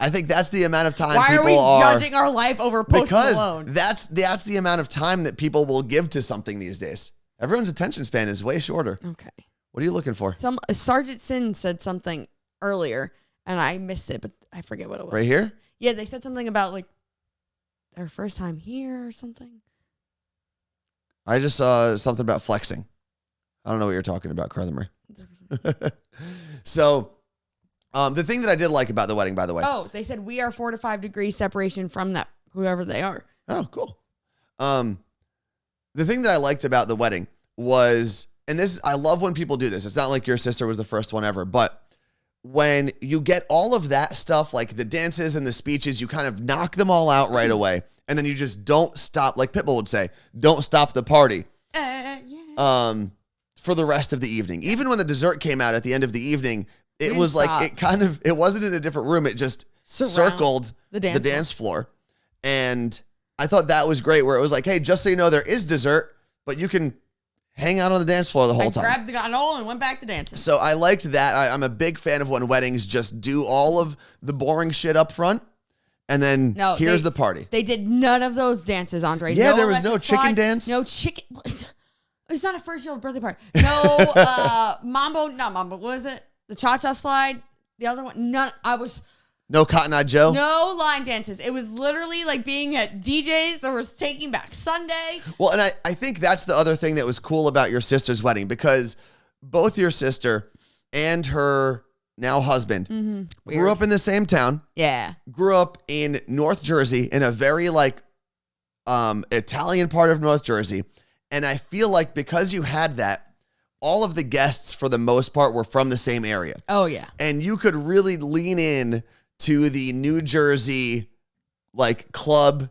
I think that's the amount of time Why people are we are judging our life over Post Malone? Because that's the amount of time that people will give to something these days. Everyone's attention span is way shorter. Okay. What are you looking for? Sergeant Sin said something earlier, and I missed it, but I forget what it was. Right here? Yeah, they said something about like their first time here or something. I just saw something about flexing. I don't know what you're talking about, Carla Marie. So, the thing that I did like about the wedding, by the way. Oh, they said we are 4 to 5 degrees separation from that, whoever they are. Oh, cool. The thing that I liked about the wedding was, and I love when people do this. It's not like your sister was the first one ever, but when you get all of that stuff, like the dances and the speeches, you kind of knock them all out right away. And then you just don't stop, like Pitbull would say, don't stop the party. Yeah. For the rest of the evening. Even when the dessert came out at the end of the evening, it was stop. like, it wasn't in a different room. It just circled the dance floor. And I thought that was great, where it was like, hey, just so you know, there is dessert, but you can hang out on the dance floor the whole time. Grabbed the gondola and went back to dancing. So I liked that. I'm a big fan of when weddings just do all of the boring shit up front, and then here's the party. They did none of those dances, Andre. Yeah, there was no chicken dance. No chicken. It's not a first-year birthday party. No not mambo. What was it? The cha-cha slide. The other one. None. No Cotton Eye Joe? No line dances. It was literally like being at DJ's or was Taking Back Sunday. Well, and I think that's the other thing that was cool about your sister's wedding, because both your sister and her now husband grew up in the same town. Yeah. Grew up in North Jersey, in a very like Italian part of North Jersey. And I feel like because you had that, all of the guests for the most part were from the same area. Oh, yeah. And you could really lean in to the New Jersey like club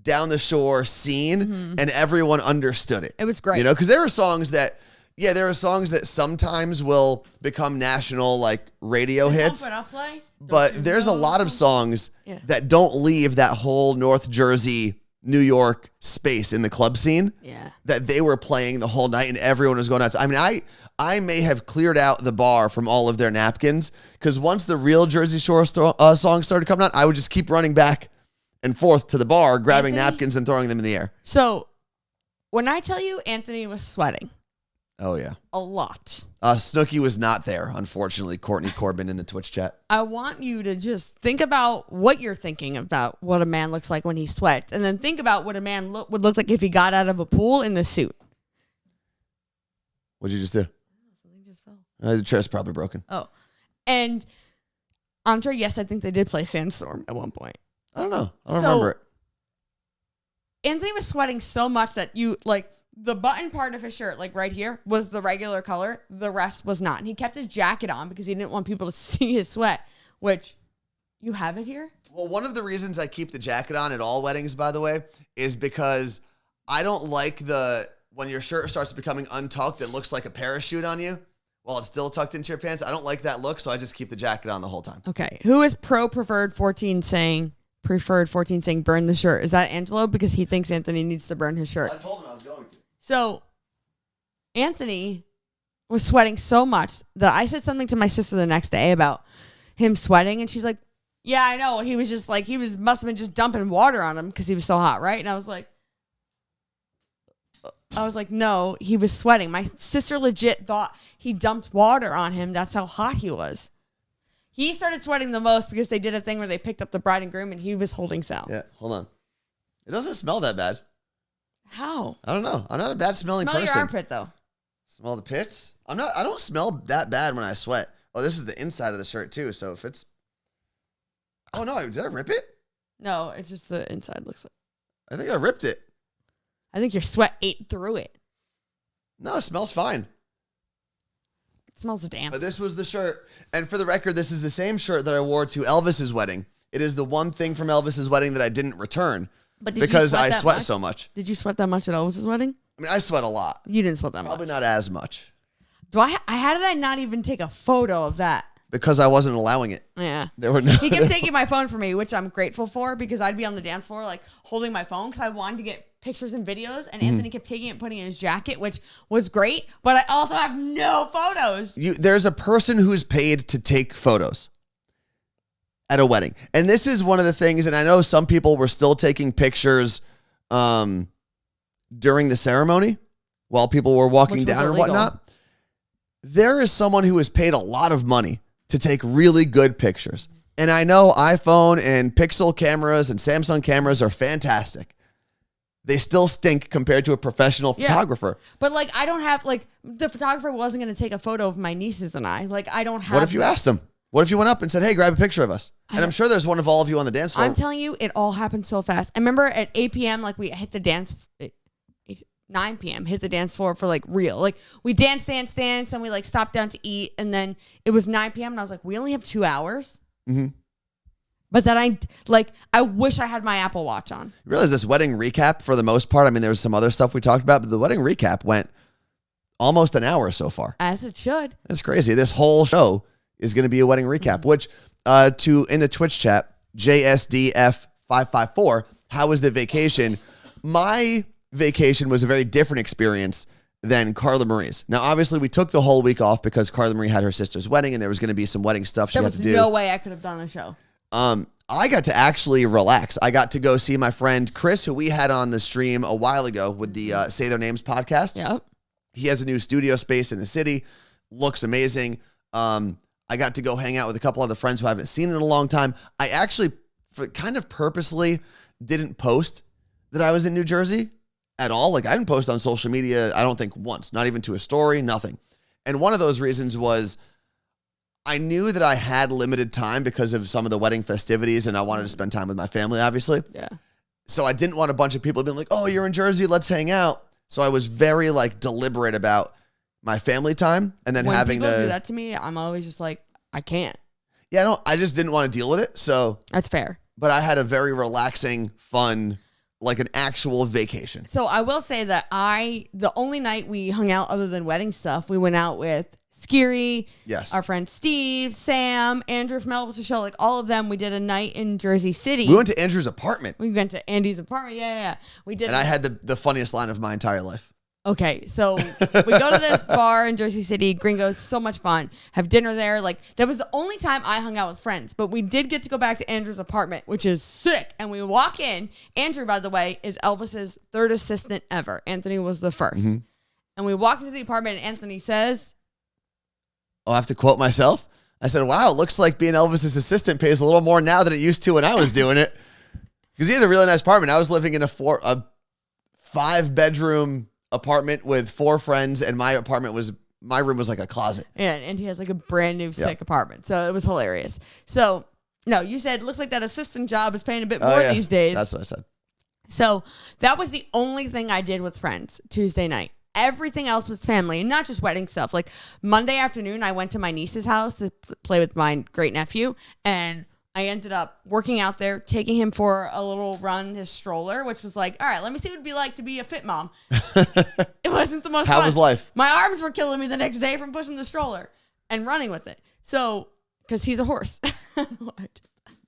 down the shore scene, and everyone understood it. It was great. You know, because there are songs that sometimes will become national like radio hits. But there's a lot of songs that don't leave that whole North Jersey, New York space in the club scene. Yeah. That they were playing the whole night and everyone was going nuts. I mean, I may have cleared out the bar from all of their napkins, because once the real Jersey Shore songs started coming out, I would just keep running back and forth to the bar, grabbing napkins and throwing them in the air. So when I tell you Anthony was sweating. Oh, yeah. A lot. Snooki was not there, unfortunately, Courtney Corbin in the Twitch chat. I want you to just think about what you're thinking about what a man looks like when he sweats, and then think about what a man would look like if he got out of a pool in the suit. What'd you just do? Something just fell. The chair's probably broken. Oh. And Andre, yes, I think they did play Sandstorm at one point. I don't know. I don't remember it. Anthony was sweating so much that the button part of his shirt, like right here, was the regular color. The rest was not. And he kept his jacket on because he didn't want people to see his sweat, which you have it here. Well, one of the reasons I keep the jacket on at all weddings, by the way, is because I don't like when your shirt starts becoming untucked, it looks like a parachute on you while it's still tucked into your pants. I don't like that look, so I just keep the jacket on the whole time. Okay. Who is preferred 14 saying burn the shirt? Is that Angelo? Because he thinks Anthony needs to burn his shirt. I told him I was going to. So Anthony was sweating so much that I said something to my sister the next day about him sweating, and she's like, yeah, I know. He was just like, must have been just dumping water on him because he was so hot, right? And I was like, no, he was sweating. My sister legit thought he dumped water on him. That's how hot he was. He started sweating the most because they did a thing where they picked up the bride and groom and he was holding Sal. Yeah, hold on. It doesn't smell that bad. How? I don't know. I'm not a bad smelling Smell person. your armpit though. Smell the pits? I don't smell that bad when I sweat. Oh, this is the inside of the shirt too, so if it's... Oh no, did I rip it? No, it's just the inside looks like... I think I ripped it. I think your sweat ate through it. No, it smells fine. It smells damp. But this was the shirt. And for the record, this is the same shirt that I wore to Elvis's wedding. It is the one thing from Elvis's wedding that I didn't return But did you because sweat I that sweat much? so much. Did you sweat that much at Elvis's wedding? I mean, I sweat a lot. You didn't sweat that Probably much. not as much How did I not even take a photo of that? because I wasn't allowing it. Yeah. There were no. He kept taking my phone from me, which I'm grateful for because I'd be on the dance floor like holding my phone because I wanted to get pictures and videos, and Anthony kept taking it and putting it in his jacket, which was great, but I also have no photos. There's a person who's paid to take photos at a wedding. And this is one of the things, and I know some people were still taking pictures during the ceremony while people were walking down or whatnot. There is someone who is paid a lot of money to take really good pictures. And I know iPhone and Pixel cameras and Samsung cameras are fantastic. They still stink compared to a professional photographer. But like, I don't have, like, the photographer wasn't going to take a photo of my nieces and I. Like, I don't have. What if you asked them? What if you went up and said, hey, grab a picture of us? And I'm sure there's one of all of you on the dance floor. I'm telling you, it all happened so fast. I remember at 8 p.m., like, we hit the dance, 9 p.m., hit the dance floor for, like, real. Like, we danced, and we, like, stopped down to eat, and then it was 9 p.m., and I was like, we only have 2 hours? Mm-hmm. But then I wish I had my Apple Watch on. You realize this wedding recap, for the most part, I mean, there was some other stuff we talked about, but the wedding recap went almost an hour so far. As it should. That's crazy. This whole show is going to be a wedding recap, which in the Twitch chat, JSDF554, how was the vacation? My vacation was a very different experience than Carla Marie's. Now, obviously, we took the whole week off because Carla Marie had her sister's wedding, and there was going to be some wedding stuff she had to do. There was no way I could have done a show. I got to actually relax. I got to go see my friend Chris, who we had on the stream a while ago with the Say Their Names podcast. Yep. He has a new studio space in the city. Looks amazing. I got to go hang out with a couple other friends who I haven't seen in a long time. I actually kind of purposely didn't post that I was in New Jersey at all. Like, I didn't post on social media, I don't think once, not even to a story, nothing. And one of those reasons was I knew that I had limited time because of some of the wedding festivities, and I wanted to spend time with my family, obviously. Yeah. So I didn't want a bunch of people being like, oh, you're in Jersey, let's hang out. So I was very deliberate about my family time, and then when having people do that to me, I'm always just like, I can't. Yeah, I just didn't want to deal with it. So That's fair. But I had a very relaxing, fun, like an actual vacation. So I will say that the only night we hung out other than wedding stuff, we went out with Skiri, Yes. our friend Steve, Sam, Andrew from Elvis Show, like all of them. We did a night in Jersey City. We went to Andrew's apartment. We went to Andy's apartment. Yeah. We did. And I had the funniest line of my entire life. Okay, so we go to this bar in Jersey City, Gringos, so much fun. Have dinner there. Like, that was the only time I hung out with friends. But we did get to go back to Andrew's apartment, which is sick. And we walk in. Andrew, by the way, is Elvis's third assistant ever. Anthony was the first. Mm-hmm. And we walk into the apartment, and Anthony says, Oh, I have to quote myself? I said, wow, it looks like being Elvis's assistant pays a little more now than it used to when I was doing it. Because he had a really nice apartment. I was living in a 5-bedroom apartment with 4 friends, and my room was like a closet. yeah, and he has like a brand new sick apartment. So it was hilarious. So, no, you said, looks like that assistant job is paying a bit more these days. That's what I said. So that was the only thing I did with friends Tuesday night. Everything else was family, and not just wedding stuff. Like Monday afternoon, I went to my niece's house to play with my great nephew, and I ended up working out there, taking him for a little run, his stroller, which was like, all right, let me see what it'd be like to be a fit mom. It wasn't the most How fun. was life? My arms were killing me the next day from pushing the stroller and running with it. So, because he's a horse.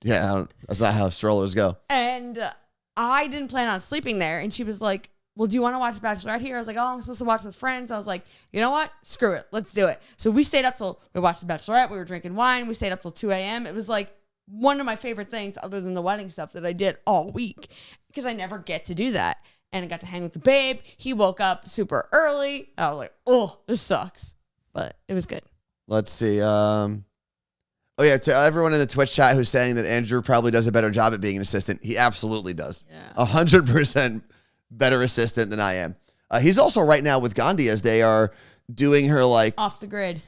Yeah, that's not how strollers go. And I didn't plan on sleeping there. And she was like, well, do you want to watch The Bachelorette here? I was like, oh, I'm supposed to watch with friends. I was like, you know what? Screw it. Let's do it. So we stayed up till we watched The Bachelorette. We were drinking wine. We stayed up till 2 a.m. It was like one of my favorite things other than the wedding stuff that I did all week because I never get to do that. And I got to hang with the babe. He woke up super early. I was like, oh, this sucks. But it was good. Let's see. Oh, yeah, to everyone in the Twitch chat who's saying that Andrew probably does a better job at being an assistant, he absolutely does. Yeah. 100% better assistant than I am. He's also right now with Gandhi as they are doing her like Off the grid,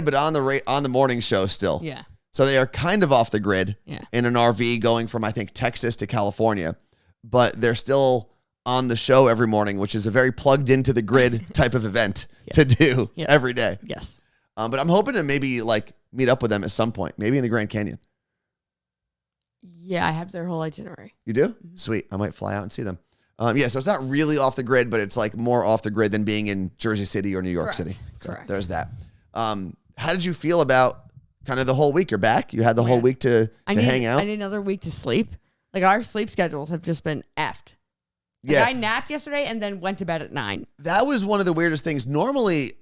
but on the morning show still. Yeah. So they are kind of off the grid Yeah. in an RV going from, I think, Texas to California, but they're still on the show every morning, which is a very plugged into the grid type of event to do every day. Yes. But I'm hoping to maybe like meet up with them at some point, maybe in the Grand Canyon. Yeah, I have their whole itinerary. You do? Sweet. I might fly out and see them. Yeah, so it's not really off the grid, but it's like more off the grid than being in Jersey City or New York City. So Correct. there's that. How did you feel about kind of the whole week? You're back. You had the whole week to hang out. I need another week to sleep. Like our sleep schedules have just been effed. Like, Yeah. I napped yesterday and then went to bed at 9. That was one of the weirdest things. Normally,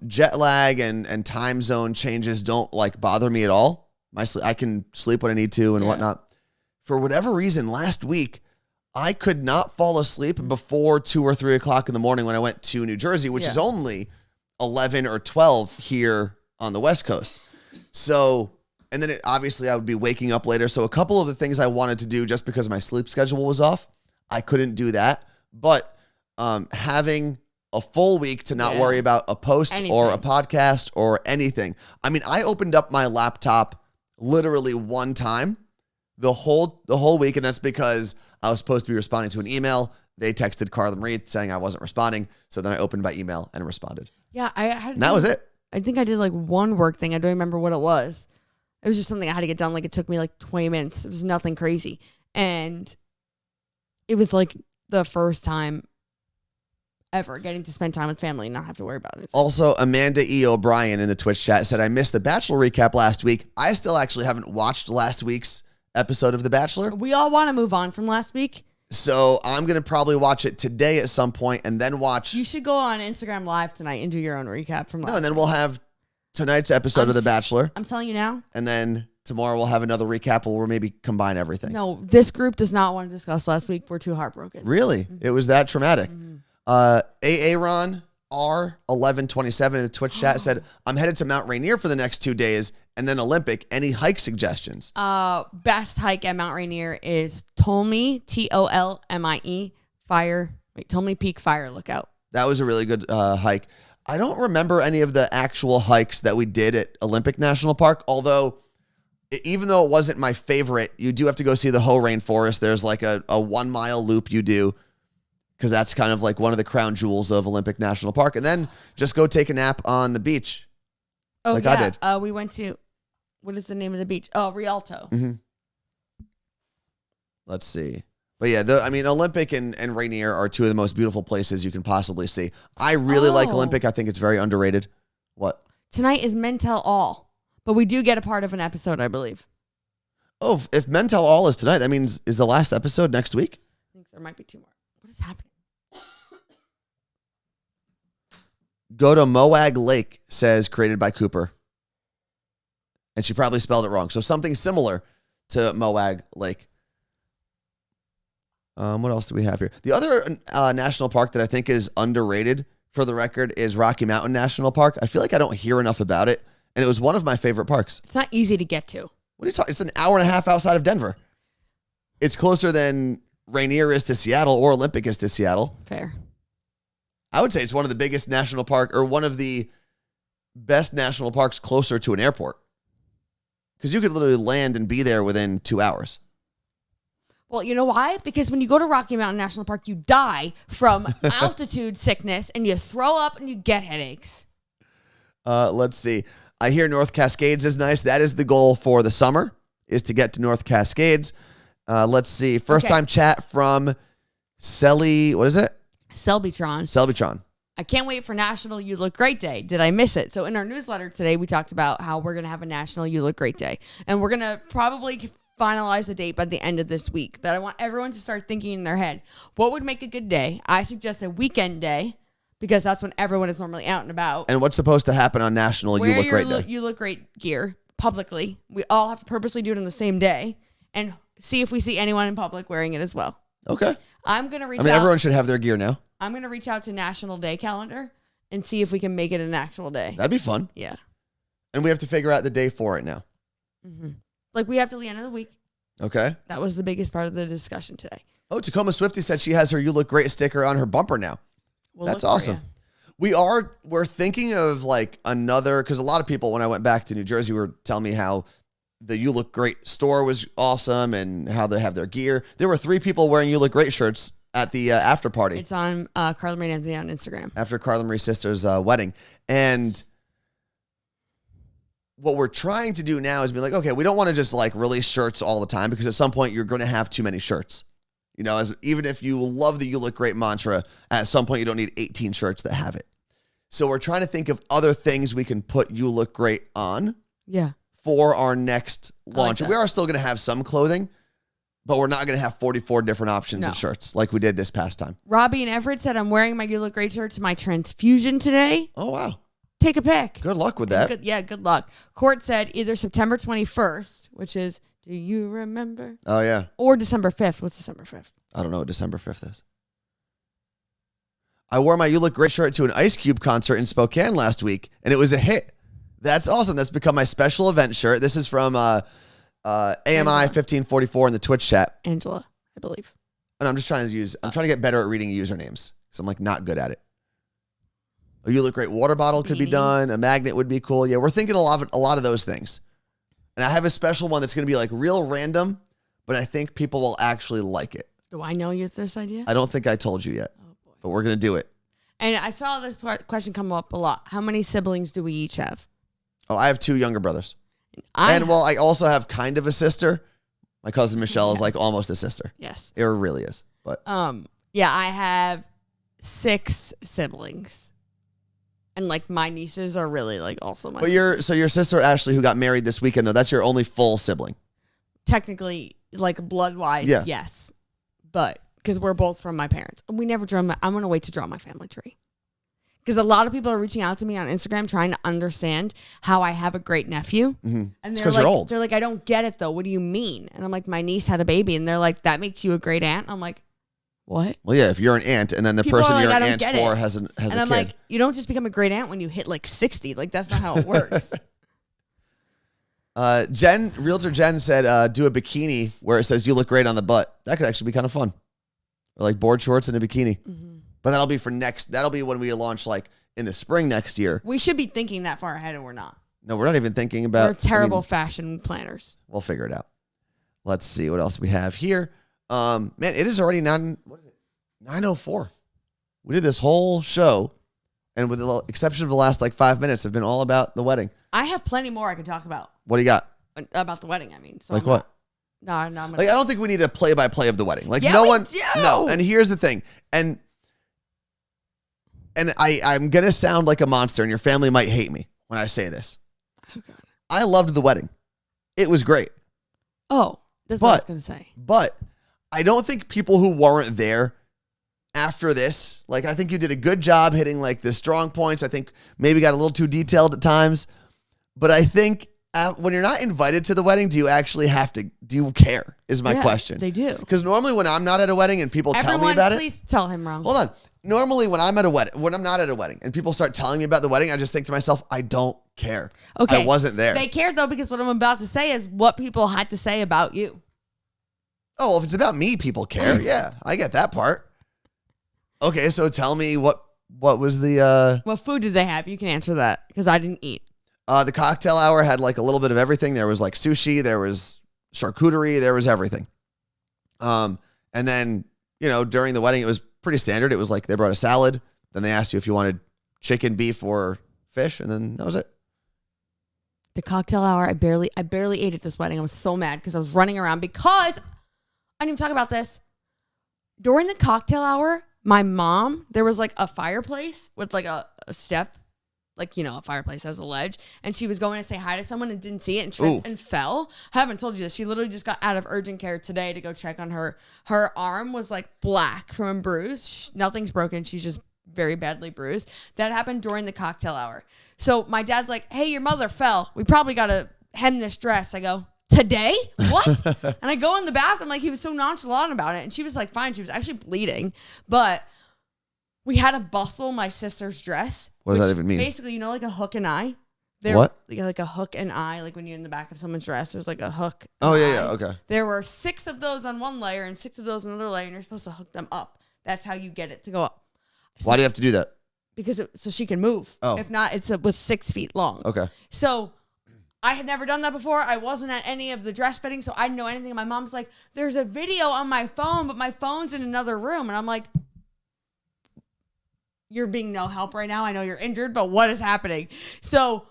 jet lag and time zone changes don't like bother me at all. I can sleep when I need to and whatnot. For whatever reason, last week, I could not fall asleep before 2 or 3 o'clock in the morning when I went to New Jersey, which is only 11 or 12 here on the West Coast. So, and then obviously I would be waking up later. So a couple of the things I wanted to do just because my sleep schedule was off, I couldn't do that. But having a full week to not worry about a post or a podcast or anything. I mean, I opened up my laptop literally one time the whole week, and that's because I was supposed to be responding to an email. They texted Carla Marie saying I wasn't responding, so then I opened my email and responded. Yeah, And that was it. I think I did like one work thing. I don't remember what it was. It was just something I had to get done. Like it took me like 20 minutes. It was nothing crazy. And it was like the first time ever getting to spend time with family and not have to worry about it. Also, Amanda E. O'Brien in the Twitch chat said, I missed the Bachelor recap last week. I still actually haven't watched last week's episode of The Bachelor. We all want to move on from last week. So I'm going to probably watch it today at some point and then watch. You should go on Instagram Live tonight and do your own recap from last No, and then week. we'll have tonight's episode of The Bachelor. I'm telling you now. And then tomorrow we'll have another recap where we'll maybe combine everything. No, this group does not want to discuss last week. We're too heartbroken. Really? It was that traumatic. Aaron R1127 in the Twitch chat said, I'm headed to Mount Rainier for the next 2 days and then Olympic. Any hike suggestions? Best hike at Mount Rainier is Tolmie, Tolmie, Tolmie Peak Fire Lookout. That was a really good hike. I don't remember any of the actual hikes that we did at Olympic National Park, although even though it wasn't my favorite, you do have to go see the Hoh Rainforest. There's like a 1 mile loop you do because that's kind of like one of the crown jewels of Olympic National Park. And then just go take a nap on the beach. Oh, like yeah. I did. We went to, what is the name of the beach? Oh, Rialto. Mm-hmm. Let's see. But yeah, Olympic and Rainier are two of the most beautiful places you can possibly see. I really like Olympic. I think it's very underrated. What? Tonight is Men Tell All, but we do get a part of an episode, I believe. Oh, if Men Tell All is tonight, that means is the last episode next week? I think there might be 2 more. What is happening? Go to Moag Lake, says created by Cooper. And she probably spelled it wrong. So something similar to Moag Lake. What else do we have here? The other national park that I think is underrated, for the record, is Rocky Mountain National Park. I feel like I don't hear enough about it. And it was one of my favorite parks. It's not easy to get to. What are you talking? It's an hour and a half outside of Denver. It's closer than Rainier is to Seattle or Olympic is to Seattle. Fair. I would say it's one of the biggest national park or one of the best national parks closer to an airport. Because you could literally land and be there within 2 hours. Well, you know why? Because when you go to Rocky Mountain National Park, you die from altitude sickness and you throw up and you get headaches. Let's see. I hear North Cascades is nice. That is the goal for the summer, is to get to North Cascades. Let's see. First time chat from Selly. What is it? Selbitron. I can't wait for National You Look Great Day. Did I miss it? So in our newsletter today, we talked about how we're going to have a National You Look Great Day. And we're going to probably finalize the date by the end of this week. But I want everyone to start thinking in their head, what would make a good day? I suggest a weekend day because that's when everyone is normally out and about. And what's supposed to happen on National You Look Great Day? You Look Great gear publicly. We all have to purposely do it on the same day and see if we see anyone in public wearing it as well. Okay. I'm going to reach out. Everyone should have their gear now. I'm going to reach out to National Day calendar and see if we can make it an actual day. That'd be fun. Yeah. And we have to figure out the day for it now. Mm-hmm. Like we have till the end of the week. Okay. That was the biggest part of the discussion today. Oh, Tacoma Swifty said she has her You Look Great sticker on her bumper now. That's awesome. We're thinking of like another, because a lot of people, when I went back to New Jersey, were telling me how the You Look Great store was awesome and how they have their gear. There were 3 people wearing You Look Great shirts at the after party. It's on Carla Marie Anthony on Instagram. After Carla Marie's sister's wedding. And what we're trying to do now is be like, okay, we don't want to just like release shirts all the time because at some point you're going to have too many shirts. You know, even if you love the You Look Great mantra, at some point you don't need 18 shirts that have it. So we're trying to think of other things we can put You Look Great on. Yeah. For our next launch. Like we are still going to have some clothing, but we're not going to have 44 different options of shirts like we did this past time. Robbie and Everett said, I'm wearing my You Look Great shirt to my transfusion today. Oh, wow. Take a pick. Good luck with that. Good luck. Court said either September 21st, which is, do you remember? Oh, yeah. Or December 5th. What's December 5th? I don't know what December 5th is. I wore my You Look Great shirt to an Ice Cube concert in Spokane last week, and it was a hit. That's awesome. That's become my special event shirt. This is from AMI 1544 in the Twitch chat. Angela, I believe. And I'm just trying to get better at reading usernames because I'm like not good at it. A You Look Great water bottle could be done. A magnet would be cool. Yeah, we're thinking a lot of those things. And I have a special one that's going to be like real random, but I think people will actually like it. Do I know you this idea? I don't think I told you yet, but we're going to do it. And I saw this question come up a lot. How many siblings do we each have? Oh, I have 2 younger brothers. I also have kind of a sister. My cousin Michelle is like almost a sister. Yes. It really is. But yeah, I have 6 siblings. And like my nieces are really like also my But your sister Ashley, who got married this weekend, though, that's your only full sibling. Technically, like blood-wise, yes. But because we're both from my parents. We never I'm going to wait to draw my family tree. Because a lot of people are reaching out to me on Instagram trying to understand how I have a great nephew. Mm-hmm. And they're like, you're old. They're like, I don't get it though. What do you mean? And I'm like, my niece had a baby. And they're like, that makes you a great aunt. I'm like, what? Well, yeah, if you're an aunt and then the People person are like, you're an I don't aunt get for it. has a and kid. I'm like, you don't just become a great aunt when you hit like 60. Like that's not how it works. Realtor Jen said, do a bikini where it says you look great on the butt. That could actually be kind of fun. Or like board shorts and a bikini. Mm-hmm. But that'll be when we launch like in the spring next year. We should be thinking that far ahead and we're not. No, we're not even thinking about. We're terrible fashion planners. We'll figure it out. Let's see what else we have here. Man, it is already 9:04. We did this whole show, and with the exception of the last like 5 minutes, have been all about the wedding. I have plenty more I could talk about. What do you got? About the wedding, I mean. So like what? No, I'm gonna. Like I don't think we need a play-by-play of the wedding. Like yeah, no we one. Do. No, and here's the thing, and I'm gonna sound like a monster, and your family might hate me when I say this. Oh God. I loved the wedding. It was great. Oh, that's what I was gonna say. But I don't think people who weren't there after this, like I think you did a good job hitting like the strong points. I think maybe got a little too detailed at times. But I think when you're not invited to the wedding, do you care is my question. They do. Because normally when I'm not at a wedding and people tell me about please tell him wrong. Hold on. Normally when I'm not at a wedding and people start telling me about the wedding, I just think to myself, I don't care. Okay. I wasn't there. They cared though, because what I'm about to say is what people had to say about you. Oh, well, if it's about me, people care. Yeah, I get that part. Okay, so tell me what was the... What food did they have? You can answer that because I didn't eat. The cocktail hour had like a little bit of everything. There was like sushi, there was charcuterie, there was everything. And then, during the wedding, it was pretty standard. It was like they brought a salad. Then they asked you if you wanted chicken, beef, or fish. And then that was it. The cocktail hour, I barely ate at this wedding. I was so mad because I was running around because I didn't even talk about this. During the cocktail hour, my mom, there was like a fireplace with like a step, like, a fireplace has a ledge. And she was going to say hi to someone and didn't see it and tripped and fell. I haven't told you this. She literally just got out of urgent care today to go check on her. Her arm was like black from a bruise. Nothing's broken. She's just very badly bruised. That happened during the cocktail hour. So my dad's like, hey, your mother fell. We probably got to hem this dress. I go, today? What? And I go in the bathroom, like he was so nonchalant about it. And she was like, fine. She was actually bleeding. But we had to bustle my sister's dress. What does that even mean? Basically, like a hook and eye. What? Like a hook and eye, like when you're in the back of someone's dress, there's like a hook. Oh, yeah, okay. There were 6 of those on one layer and 6 of those on another layer, and you're supposed to hook them up. That's how you get it to go up. Why do you have to do that? Because so she can move. Oh. If not, it was 6 feet long. Okay. So I had never done that before. I wasn't at any of the dress fittings, so I didn't know anything. My mom's like, there's a video on my phone, but my phone's in another room. And I'm like, you're being no help right now. I know you're injured, but what is happening? So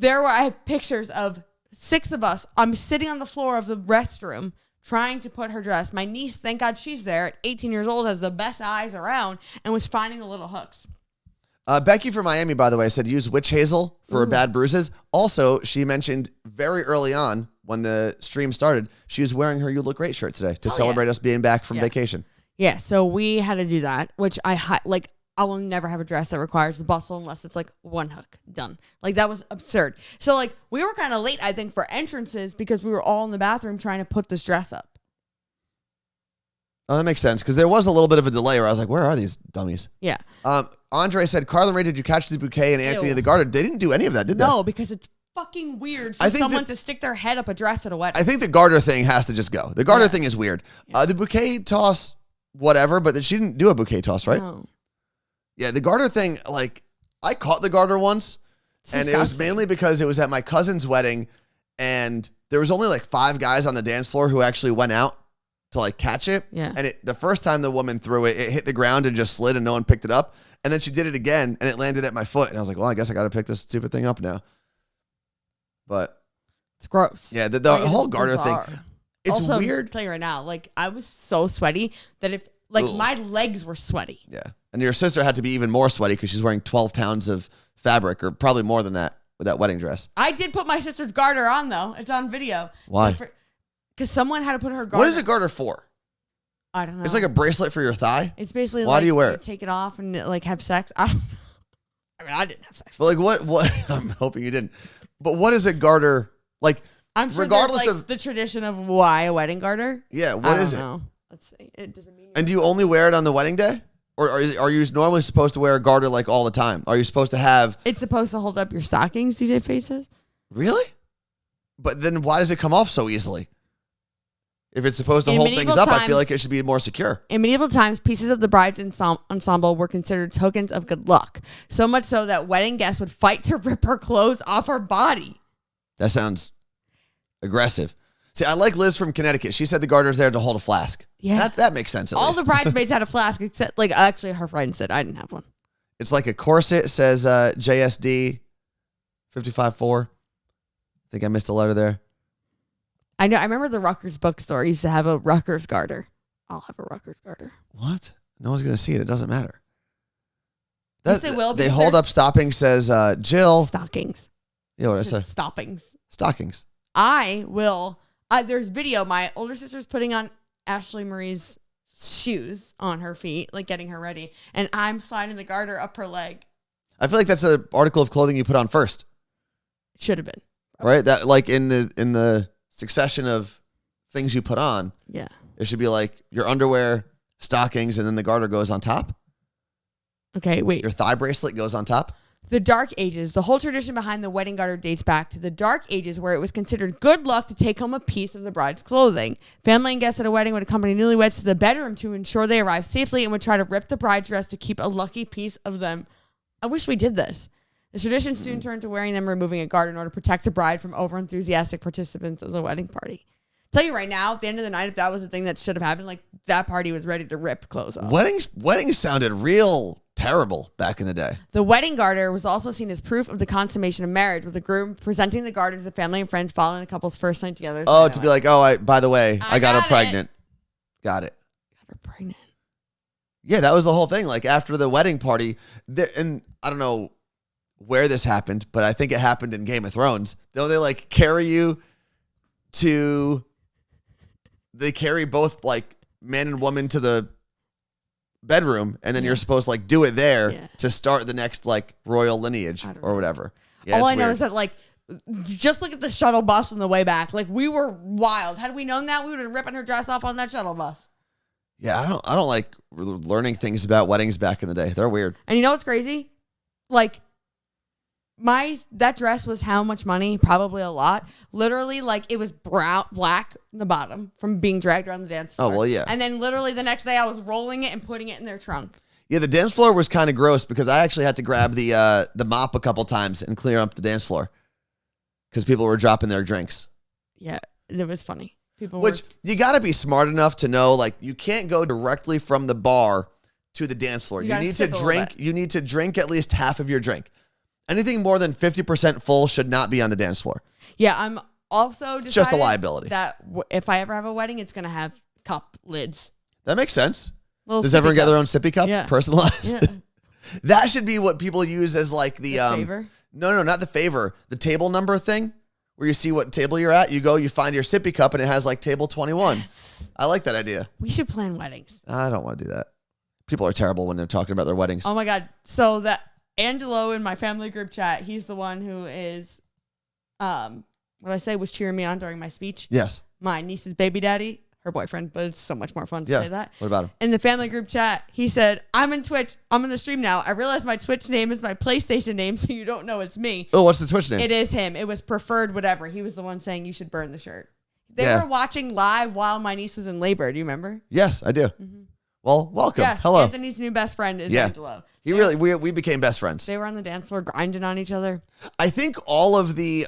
I have pictures of 6 of us. I'm sitting on the floor of the restroom trying to put her dress. My niece, thank God she's there, at 18 years old, has the best eyes around and was finding the little hooks. Becky from Miami, by the way, said use witch hazel for bad bruises. Also, she mentioned very early on when the stream started, she was wearing her You Look Great shirt today to celebrate us being back from vacation. Yeah, so we had to do that, which I will never have a dress that requires the bustle unless it's like one hook. Done. Like, that was absurd. So, like, we were kind of late, I think, for entrances because we were all in the bathroom trying to put this dress up. Oh, that makes sense because there was a little bit of a delay where I was like, where are these dummies? Yeah. Andre said, Carla Marie, did you catch the bouquet and Anthony the Garter? They didn't do any of that, did they? No, because it's fucking weird for someone to stick their head up a dress at a wedding. I think the garter thing has to just go. The garter thing is weird. Yeah. The bouquet toss, whatever, but she didn't do a bouquet toss, right? No. Yeah, the garter thing, like, I caught the garter once, and it was mainly because it was at my cousin's wedding, and there was only like 5 guys on the dance floor who actually went out to like catch it. Yeah. And the first time the woman threw it, it hit the ground and just slid and no one picked it up. And then she did it again and it landed at my foot. And I was like, well, I guess I got to pick this stupid thing up now. But it's gross. Yeah, the whole garter thing. It's also, weird. I'll tell you right now, like, I was so sweaty that my legs were sweaty. Yeah. And your sister had to be even more sweaty because she's wearing 12 pounds of fabric or probably more than that with that wedding dress. I did put my sister's garter on, though. It's on video. Why? Because someone had to put her garter. What is a garter for? I don't know. It's like a bracelet for your thigh? It's basically Why do you wear it? Take it off and like have sex. I don't know. I mean, I didn't have sex. But like what I'm hoping you didn't. But what is a garter? Like, I'm sure regardless there's, like, of the tradition of why a wedding garter. Yeah, what is it? I don't know. Let's see. It doesn't mean. And do you only wear it on the wedding day? Or are you normally supposed to wear a garter like all the time? Are you supposed to have... It's supposed to hold up your stockings, DJ Faye says. Really? But then why does it come off so easily? If it's supposed to hold things up, I feel like it should be more secure. In medieval times, pieces of the bride's ensemble were considered tokens of good luck. So much so that wedding guests would fight to rip her clothes off her body. That sounds aggressive. See, I like Liz from Connecticut. She said the garter's there to hold a flask. Yeah. That makes sense at All least. the bridesmaids had a flask, except, like, actually her friend said I didn't have one. It's like a corset, says JSD 55.4. I think I missed a letter there. I know. I remember the Rutgers bookstore used to have a Rutgers garter. I'll have a Rutgers garter. What? No one's going to see it. It doesn't matter. Yes, they will. They hold up stopping, says Jill. Stockings. Yeah, what did I say? Stoppings. Stockings. I will. There's video. My older sister's putting on Ashley Marie's shoes on her feet, like getting her ready. And I'm sliding the garter up her leg. I feel like that's an article of clothing you put on first. Should have been. Probably. Right? That like in the succession of things you put on. Yeah. It should be like your underwear, stockings, and then the garter goes on top. Okay, wait. Your thigh bracelet goes on top. The Dark Ages. The whole tradition behind the wedding garter dates back to the Dark Ages, where it was considered good luck to take home a piece of the bride's clothing. Family and guests at a wedding would accompany newlyweds to the bedroom to ensure they arrived safely and would try to rip the bride's dress to keep a lucky piece of them. I wish we did this. The tradition soon turned to wearing them, removing a garter in order to protect the bride from over-enthusiastic participants of the wedding party. Tell you right now, at the end of the night, if that was the thing that should have happened, like that party was ready to rip clothes off. Weddings sounded real terrible back in the day. The wedding garter was also seen as proof of the consummation of marriage, with the groom presenting the garter to the family and friends following the couple's first night together. Oh, to be like, by the way, I got her pregnant. Got it. Got her pregnant. Yeah, that was the whole thing. Like after the wedding party, and I don't know where this happened, but I think it happened in Game of Thrones. Though they like carry you to, they carry both like man and woman to the bedroom, and then you're supposed to like do it there to start the next like royal lineage or whatever. Yeah, all I know is that like, just look at the shuttle bus on the way back. Like we were wild. Had we known that, we would have been ripping her dress off on that shuttle bus. Yeah, I don't like learning things about weddings back in the day. They're weird. And you know what's crazy? Like that dress was how much money? Probably a lot. Literally, like it was black in the bottom from being dragged around the dance floor. Oh, well, yeah. And then literally the next day I was rolling it and putting it in their trunk. Yeah, the dance floor was kind of gross because I actually had to grab the mop a couple times and clear up the dance floor because people were dropping their drinks. Yeah, it was funny. Which you got to be smart enough to know, like you can't go directly from the bar to the dance floor. You need to drink. You need to drink at least half of your drink. Anything more than 50% full should not be on the dance floor. Yeah, I'm also just a liability. That if I ever have a wedding, it's gonna have cup lids. That makes sense. Does Sippy everyone get their own cups. sippy cup? Yeah. Personalized? Yeah. That should be what people use as like the favor? No, not the favor. The table number thing where you see what table you're at. You go, you find your sippy cup, and it has like table 21. Yes. I like that idea. We should plan weddings. I don't want to do that. People are terrible when they're talking about their weddings. Oh my God. So that Angelo in my family group chat, he's the one who is, what did I say, was cheering me on during my speech. Yes. My niece's baby daddy, her boyfriend, but it's so much more fun to say that. What about him? In the family group chat, he said, I'm in Twitch. I'm in the stream now. I realize my Twitch name is my PlayStation name, so you don't know it's me. Oh, what's the Twitch name? It is him. It was preferred whatever. He was the one saying you should burn the shirt. They Yeah. were watching live while my niece was in labor. Do you remember? Yes, I do. Well, welcome. Yes. Hello. Anthony's new best friend is Angelo. We became best friends. They were on the dance floor grinding on each other. I think all of the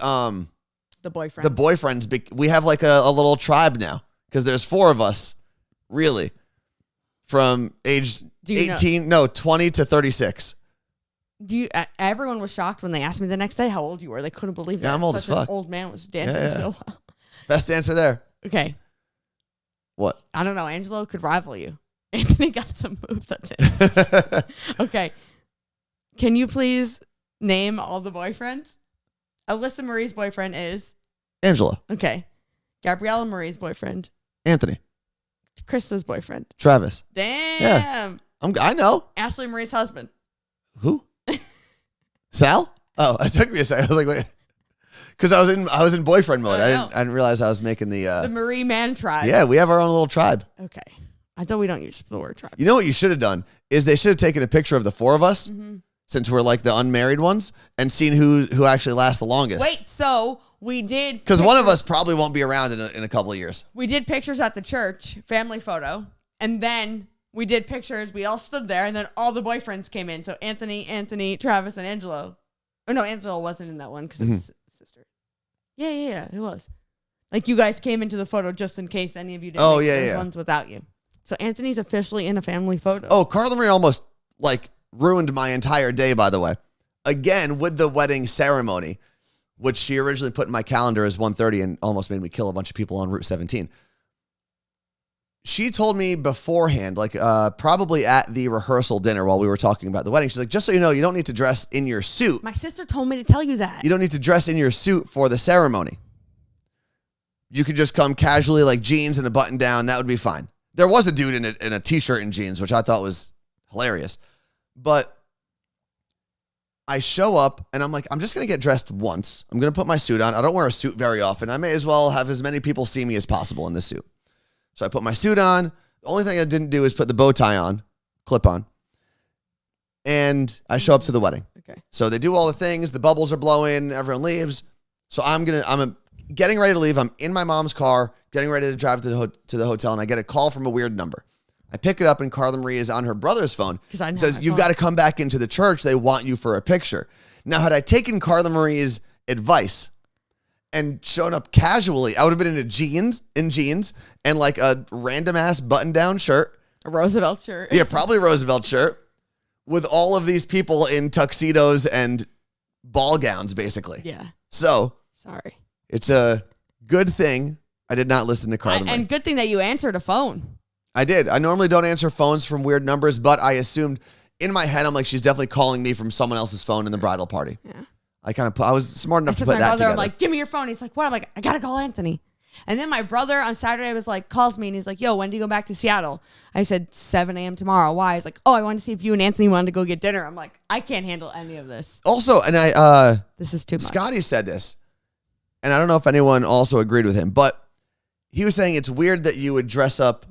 boyfriend. the boyfriends, we have like a little tribe now because there's 4 of us, really, from age 20 to 36. Everyone was shocked when they asked me the next day how old you were. They couldn't believe that. Yeah, I'm old as fuck. An old man was dancing so well. Best dancer there. Okay. What? I don't know. Angelo could rival you. Anthony got some moves. That's it. Okay. Can you please name all the boyfriends? Alyssa Marie's boyfriend is? Angela. Okay. Gabriella Marie's boyfriend? Anthony. Krista's boyfriend? Travis. Damn. Yeah. I know. Ashley Marie's husband? Who? Sal? Oh, it took me a second. I was like, wait. Because I was in boyfriend mode. I didn't realize I was making the Marie man tribe. Yeah, we have our own little tribe. Okay. I thought we don't use the word tribe. You know what you should have done is they should have taken a picture of the 4 of us, since we're like the unmarried ones, and seen who actually lasts the longest. Wait, so we did because one of us probably won't be around in a couple of years. We did pictures at the church, family photo, and then we did pictures. We all stood there, and then all the boyfriends came in. So Anthony, Travis, and Angelo. Oh no, Angelo wasn't in that one because it was sister. Yeah, it was. Like you guys came into the photo just in case any of you didn't make those ones without you. So Anthony's officially in a family photo. Oh, Carla Marie almost like ruined my entire day, by the way. Again, with the wedding ceremony, which she originally put in my calendar as 1:30 and almost made me kill a bunch of people on Route 17. She told me beforehand, like probably at the rehearsal dinner while we were talking about the wedding, she's like, just so you know, you don't need to dress in your suit. My sister told me to tell you that. You don't need to dress in your suit for the ceremony. You could just come casually like jeans and a button down. That would be fine. There was a dude in a t-shirt and jeans, which I thought was hilarious. But I show up and I'm like, I'm just going to get dressed once. I'm going to put my suit on. I don't wear a suit very often. I may as well have as many people see me as possible in this suit. So I put my suit on. The only thing I didn't do is put the bow tie on, clip on. And I show up to the wedding. Okay. So they do all the things. The bubbles are blowing. Everyone leaves. So I'm getting ready to leave. I'm in my mom's car, getting ready to drive to the hotel, and I get a call from a weird number. I pick it up, and Carla Marie is on her brother's phone. It says, you've got to come back into the church. They want you for a picture. Now, had I taken Carla Marie's advice and shown up casually. I would have been in jeans and like a random ass button down shirt. A Roosevelt shirt. Yeah, probably a Roosevelt shirt with all of these people in tuxedos and ball gowns, basically. Yeah. So Sorry. it's a good thing I did not listen to Carla Marie. And good thing that you answered a phone. I did. I normally don't answer phones from weird numbers, but I assumed in my head, I'm like, she's definitely calling me from someone else's phone in the bridal party. Yeah. I was smart enough to I said put to my that brother, together. I'm like, give me your phone. He's like, what? I'm like, I got to call Anthony. And then my brother on Saturday was like, calls me and he's like, yo, when do you go back to Seattle? I said 7 a.m. tomorrow. Why? He's like, oh, I wanted to see if you and Anthony wanted to go get dinner. I'm like, I can't handle any of this. Also, and This is too much. Scotty said this, and I don't know if anyone also agreed with him, but he was saying it's weird that you would dress up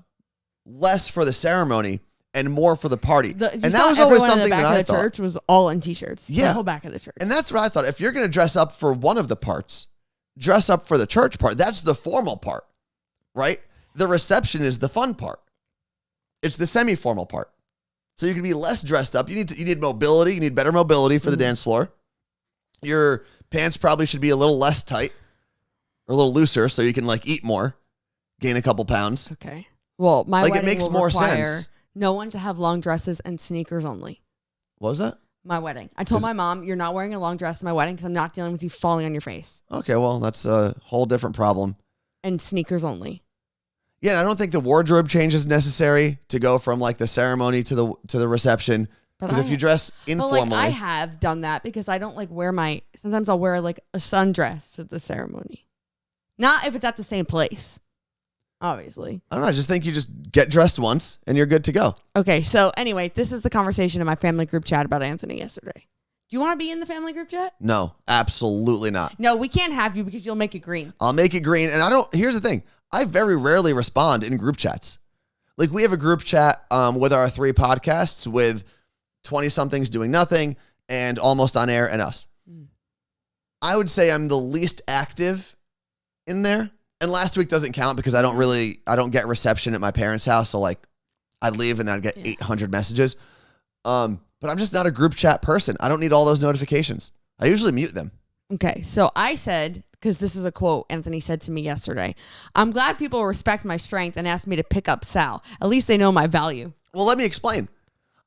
less for the ceremony and more for the party. And that was always something that I the thought. church was all in t-shirts. Yeah. The whole back of the church. And that's what I thought. If you're going to dress up for one of the parts, dress up for the church part. That's the formal part, right? The reception is the fun part. It's the semi-formal part. So you can be less dressed up. You need mobility. You need better mobility for the dance floor. Your pants probably should be a little less tight or a little looser so you can like eat more, gain a couple pounds. Okay. Well, my Like, it wedding makes will more require sense. no one to have long dresses and sneakers only. What was that? My wedding. I told my mom, you're not wearing a long dress to my wedding because I'm not dealing with you falling on your face. Okay, well, that's a whole different problem. And sneakers only. Yeah, and I don't think the wardrobe change is necessary to go from like the ceremony to the reception. Because if you dress informally, But like I have done that because I don't like wear sometimes I'll wear like a sundress to the ceremony. Not if it's at the same place. Obviously. I don't know. I just think you just get dressed once and you're good to go. Okay, so anyway, this is the conversation in my family group chat about Anthony yesterday. Do you want to be in the family group chat? No, absolutely not. No, we can't have you because you'll make it green. I'll make it green. And here's the thing. I very rarely respond in group chats. Like we have a group chat with our 3 podcasts with 20-somethings doing nothing and almost on air and us. I would say I'm the least active in there. And last week doesn't count because I don't get reception at my parents' house. So like I'd leave and then I'd get 800 messages. But I'm just not a group chat person. I don't need all those notifications. I usually mute them. Okay, so I said, because this is a quote Anthony said to me yesterday, I'm glad people respect my strength and ask me to pick up Sal. At least they know my value. Well, let me explain.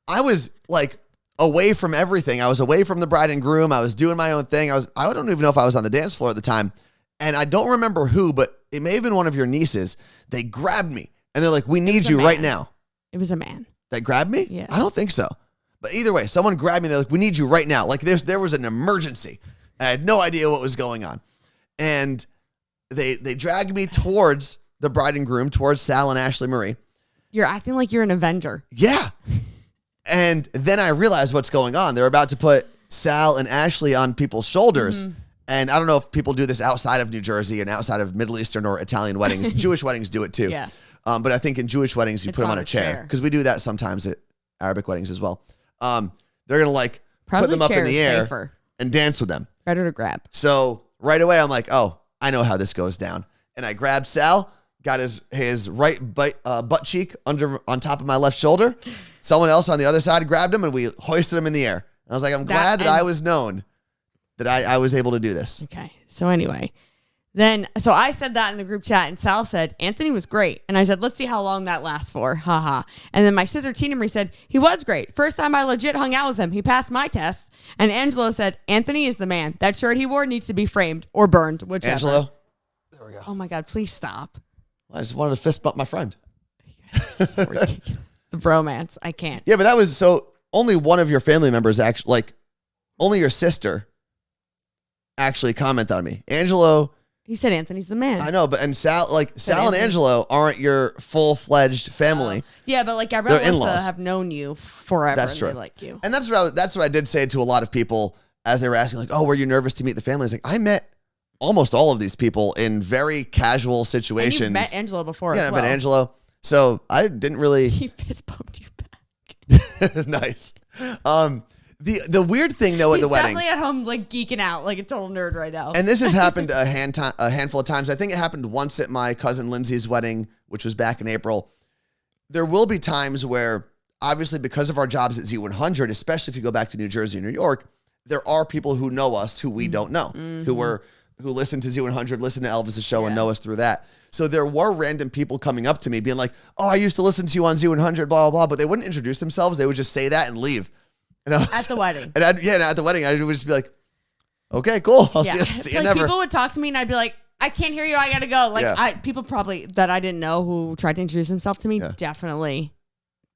I was like away from everything. I was away from the bride and groom. I was doing my own thing. I don't even know if I was on the dance floor at the time. And I don't remember who, but it may have been one of your nieces. They grabbed me and they're like, we need you right now. It was a man. They grabbed me? Yeah. I don't think so. But either way, someone grabbed me. They're like, we need you right now. Like there was an emergency. I had no idea what was going on. And they dragged me towards the bride and groom, towards Sal and Ashley Marie. You're acting like you're an Avenger. Yeah. And then I realized what's going on. They're about to put Sal and Ashley on people's shoulders. Mm-hmm. And I don't know if people do this outside of New Jersey and outside of Middle Eastern or Italian weddings. Jewish weddings do it too. Yeah. But I think in Jewish weddings, you put them on a chair. Because we do that sometimes at Arabic weddings as well. They're going to like put them up in the air safer. And dance with them. Better to grab. So right away, I'm like, oh, I know how this goes down. And I grabbed Sal, got his right butt cheek on top of my left shoulder. Someone else on the other side grabbed him and we hoisted him in the air. And I was like, I'm glad that I was known that I was able to do this. Okay. So anyway, so I said that in the group chat and Sal said, Anthony was great. And I said, let's see how long that lasts for. Haha. And then my sister Tina Marie said, he was great. First time I legit hung out with him. He passed my test. And Angelo said, Anthony is the man. That shirt he wore needs to be framed or burned, whichever. Angelo? There we go. Oh my God, please stop. I just wanted to fist bump my friend. So ridiculous. The bromance. I can't. Yeah, but that was so only one of your family members actually, like only your sister actually commented on me. Angelo. He said Anthony's the man. I know, but Sal and Angelo aren't your full-fledged family. Yeah, but like Gabrielle and in-laws. Alyssa have known you forever. That's and true. They like you. And that's what I did say to a lot of people as they were asking, like, oh, were you nervous to meet the family? I was like, I met almost all of these people in very casual situations. And you've met Angelo before as well. Yeah, I met Angelo. So I didn't really... He fist bumped you back. Nice. The weird thing, though, at the wedding... He's definitely at home, like, geeking out like a total nerd right now. And this has happened a handful of times. I think it happened once at my cousin Lindsay's wedding, which was back in April. There will be times where, obviously, because of our jobs at Z100, especially if you go back to New Jersey and New York, there are people who know us who we don't know, who were who listen to Z100, listen to Elvis's show and know us through that. So there were random people coming up to me being like, oh, I used to listen to you on Z100, blah, blah, blah. But they wouldn't introduce themselves. They would just say that and leave. And I was, At the wedding. And at the wedding, I would just be like, okay, cool. I'll see you Like never. people would talk to me and I'd be like, I can't hear you. I got to go. Like people probably that I didn't know who tried to introduce himself to me definitely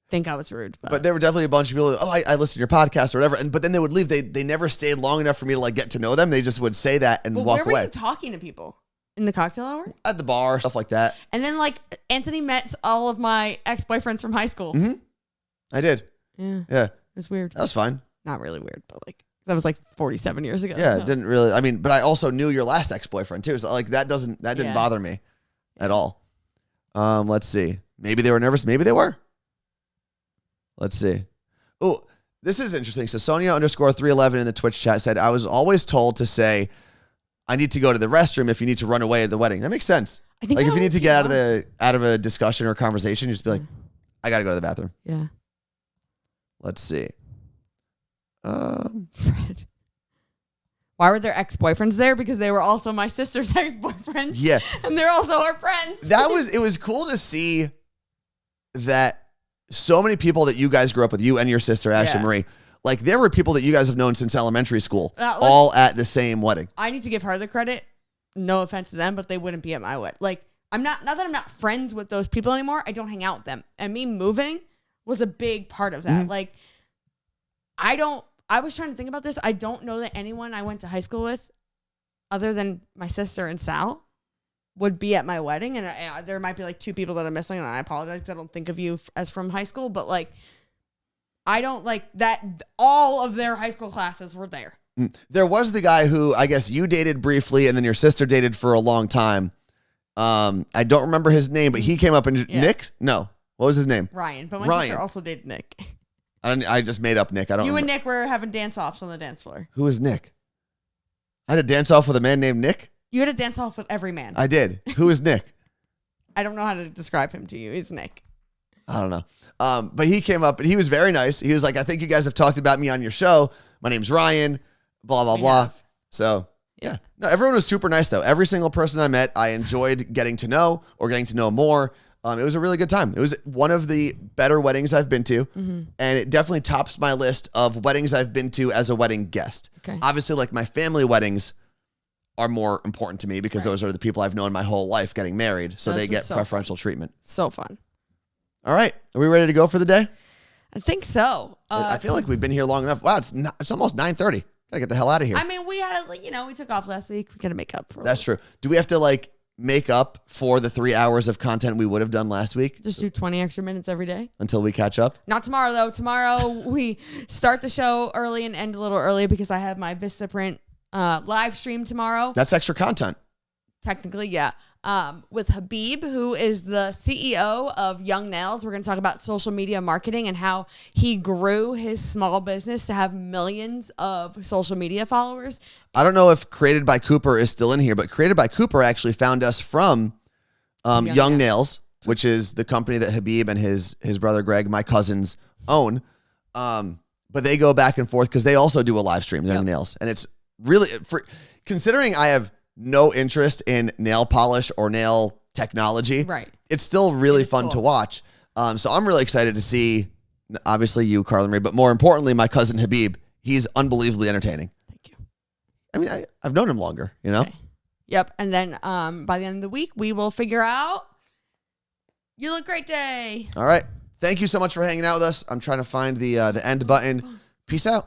think I was rude. But there were definitely a bunch of people, I listened to your podcast or whatever. But then they would leave. They never stayed long enough for me to like get to know them. They just would say that and walk where were away. you talking to people? In the cocktail hour? At the bar, stuff like that. And then like Anthony met all of my ex-boyfriends from high school. Mm-hmm. I did. Yeah. It was weird. That was fine. Not really weird, but like that was like 47 years ago. Yeah, so. it didn't really. I mean, but I also knew your last ex-boyfriend too. So like that didn't bother me at all. Let's see. Maybe they were nervous. Maybe they were. Let's see. Oh, this is interesting. So Sonia_311 in the Twitch chat said, I was always told to say, I need to go to the restroom if you need to run away at the wedding. That makes sense. I think like if you only need to get out of a discussion or conversation, you just be like, I got to go to the bathroom. Yeah. Let's see. Fred. Why were their ex-boyfriends there? Because they were also my sister's ex-boyfriends. Yeah. And they're also our friends. It was cool to see that so many people that you guys grew up with, you and your sister, Ashley Marie, like there were people that you guys have known since elementary school, all at the same wedding. I need to give her the credit. No offense to them, but they wouldn't be at my wedding. Like not that I'm not friends with those people anymore. I don't hang out with them. And me moving was a big part of that. Mm-hmm. Like I was trying to think about this. I don't know that anyone I went to high school with other than my sister and Sal would be at my wedding. And there might be like 2 people that are missing. And I apologize. I don't think of you as from high school, but like, I don't like that. All of their high school classes were there. There was the guy who I guess you dated briefly and then your sister dated for a long time. I don't remember his name, but he came up and Nick? No. What was his name? Ryan. But my sister also dated Nick. I just made up Nick. I don't You remember. and Nick were having dance-offs on the dance floor. Who is Nick? I had a dance off with a man named Nick? You had a dance-off with every man. I did. Who is Nick? I don't know how to describe him to you. He's Nick. I don't know. But he came up and he was very nice. He was like, I think you guys have talked about me on your show. My name's Ryan, blah, blah, blah. So, yeah. No, everyone was super nice, though. Every single person I met, I enjoyed getting to know or getting to know more. It was a really good time. It was one of the better weddings I've been to. Mm-hmm. And it definitely tops my list of weddings I've been to as a wedding guest. Okay. Obviously, like my family weddings are more important to me because those are the people I've known my whole life getting married. So they get preferential treatment. So fun. All right. Are we ready to go for the day? I think so. I feel like we've been here long enough. Wow, it's almost 9:30. Gotta get the hell out of here. I mean, we had we took off last week. We gotta make up for it. That's true. Do we have to make up for the 3 hours of content we would have done last week? Just do 20 extra minutes every day until we catch up. Not tomorrow though. Tomorrow we start the show early and end a little early because I have my Vistaprint live stream tomorrow. That's extra content. Technically, yeah. With Habib, who is the CEO of Young Nails. We're going to talk about social media marketing and how he grew his small business to have millions of social media followers. I don't know if Created by Cooper is still in here, but Created by Cooper actually found us from Young Nails, which is the company that Habib and his brother Greg, my cousins, own. But they go back and forth because they also do a live stream, Young Nails. And it's really, considering I have no interest in nail polish or nail technology. Right. It's still really fun to watch. So I'm really excited to see, obviously you, Carla Marie, but more importantly, my cousin Habib. He's unbelievably entertaining. Thank you. I mean, I've known him longer, you know? Okay. Yep. And then by the end of the week, we will figure out You Look Great Day. All right. Thank you so much for hanging out with us. I'm trying to find the end button. Peace out.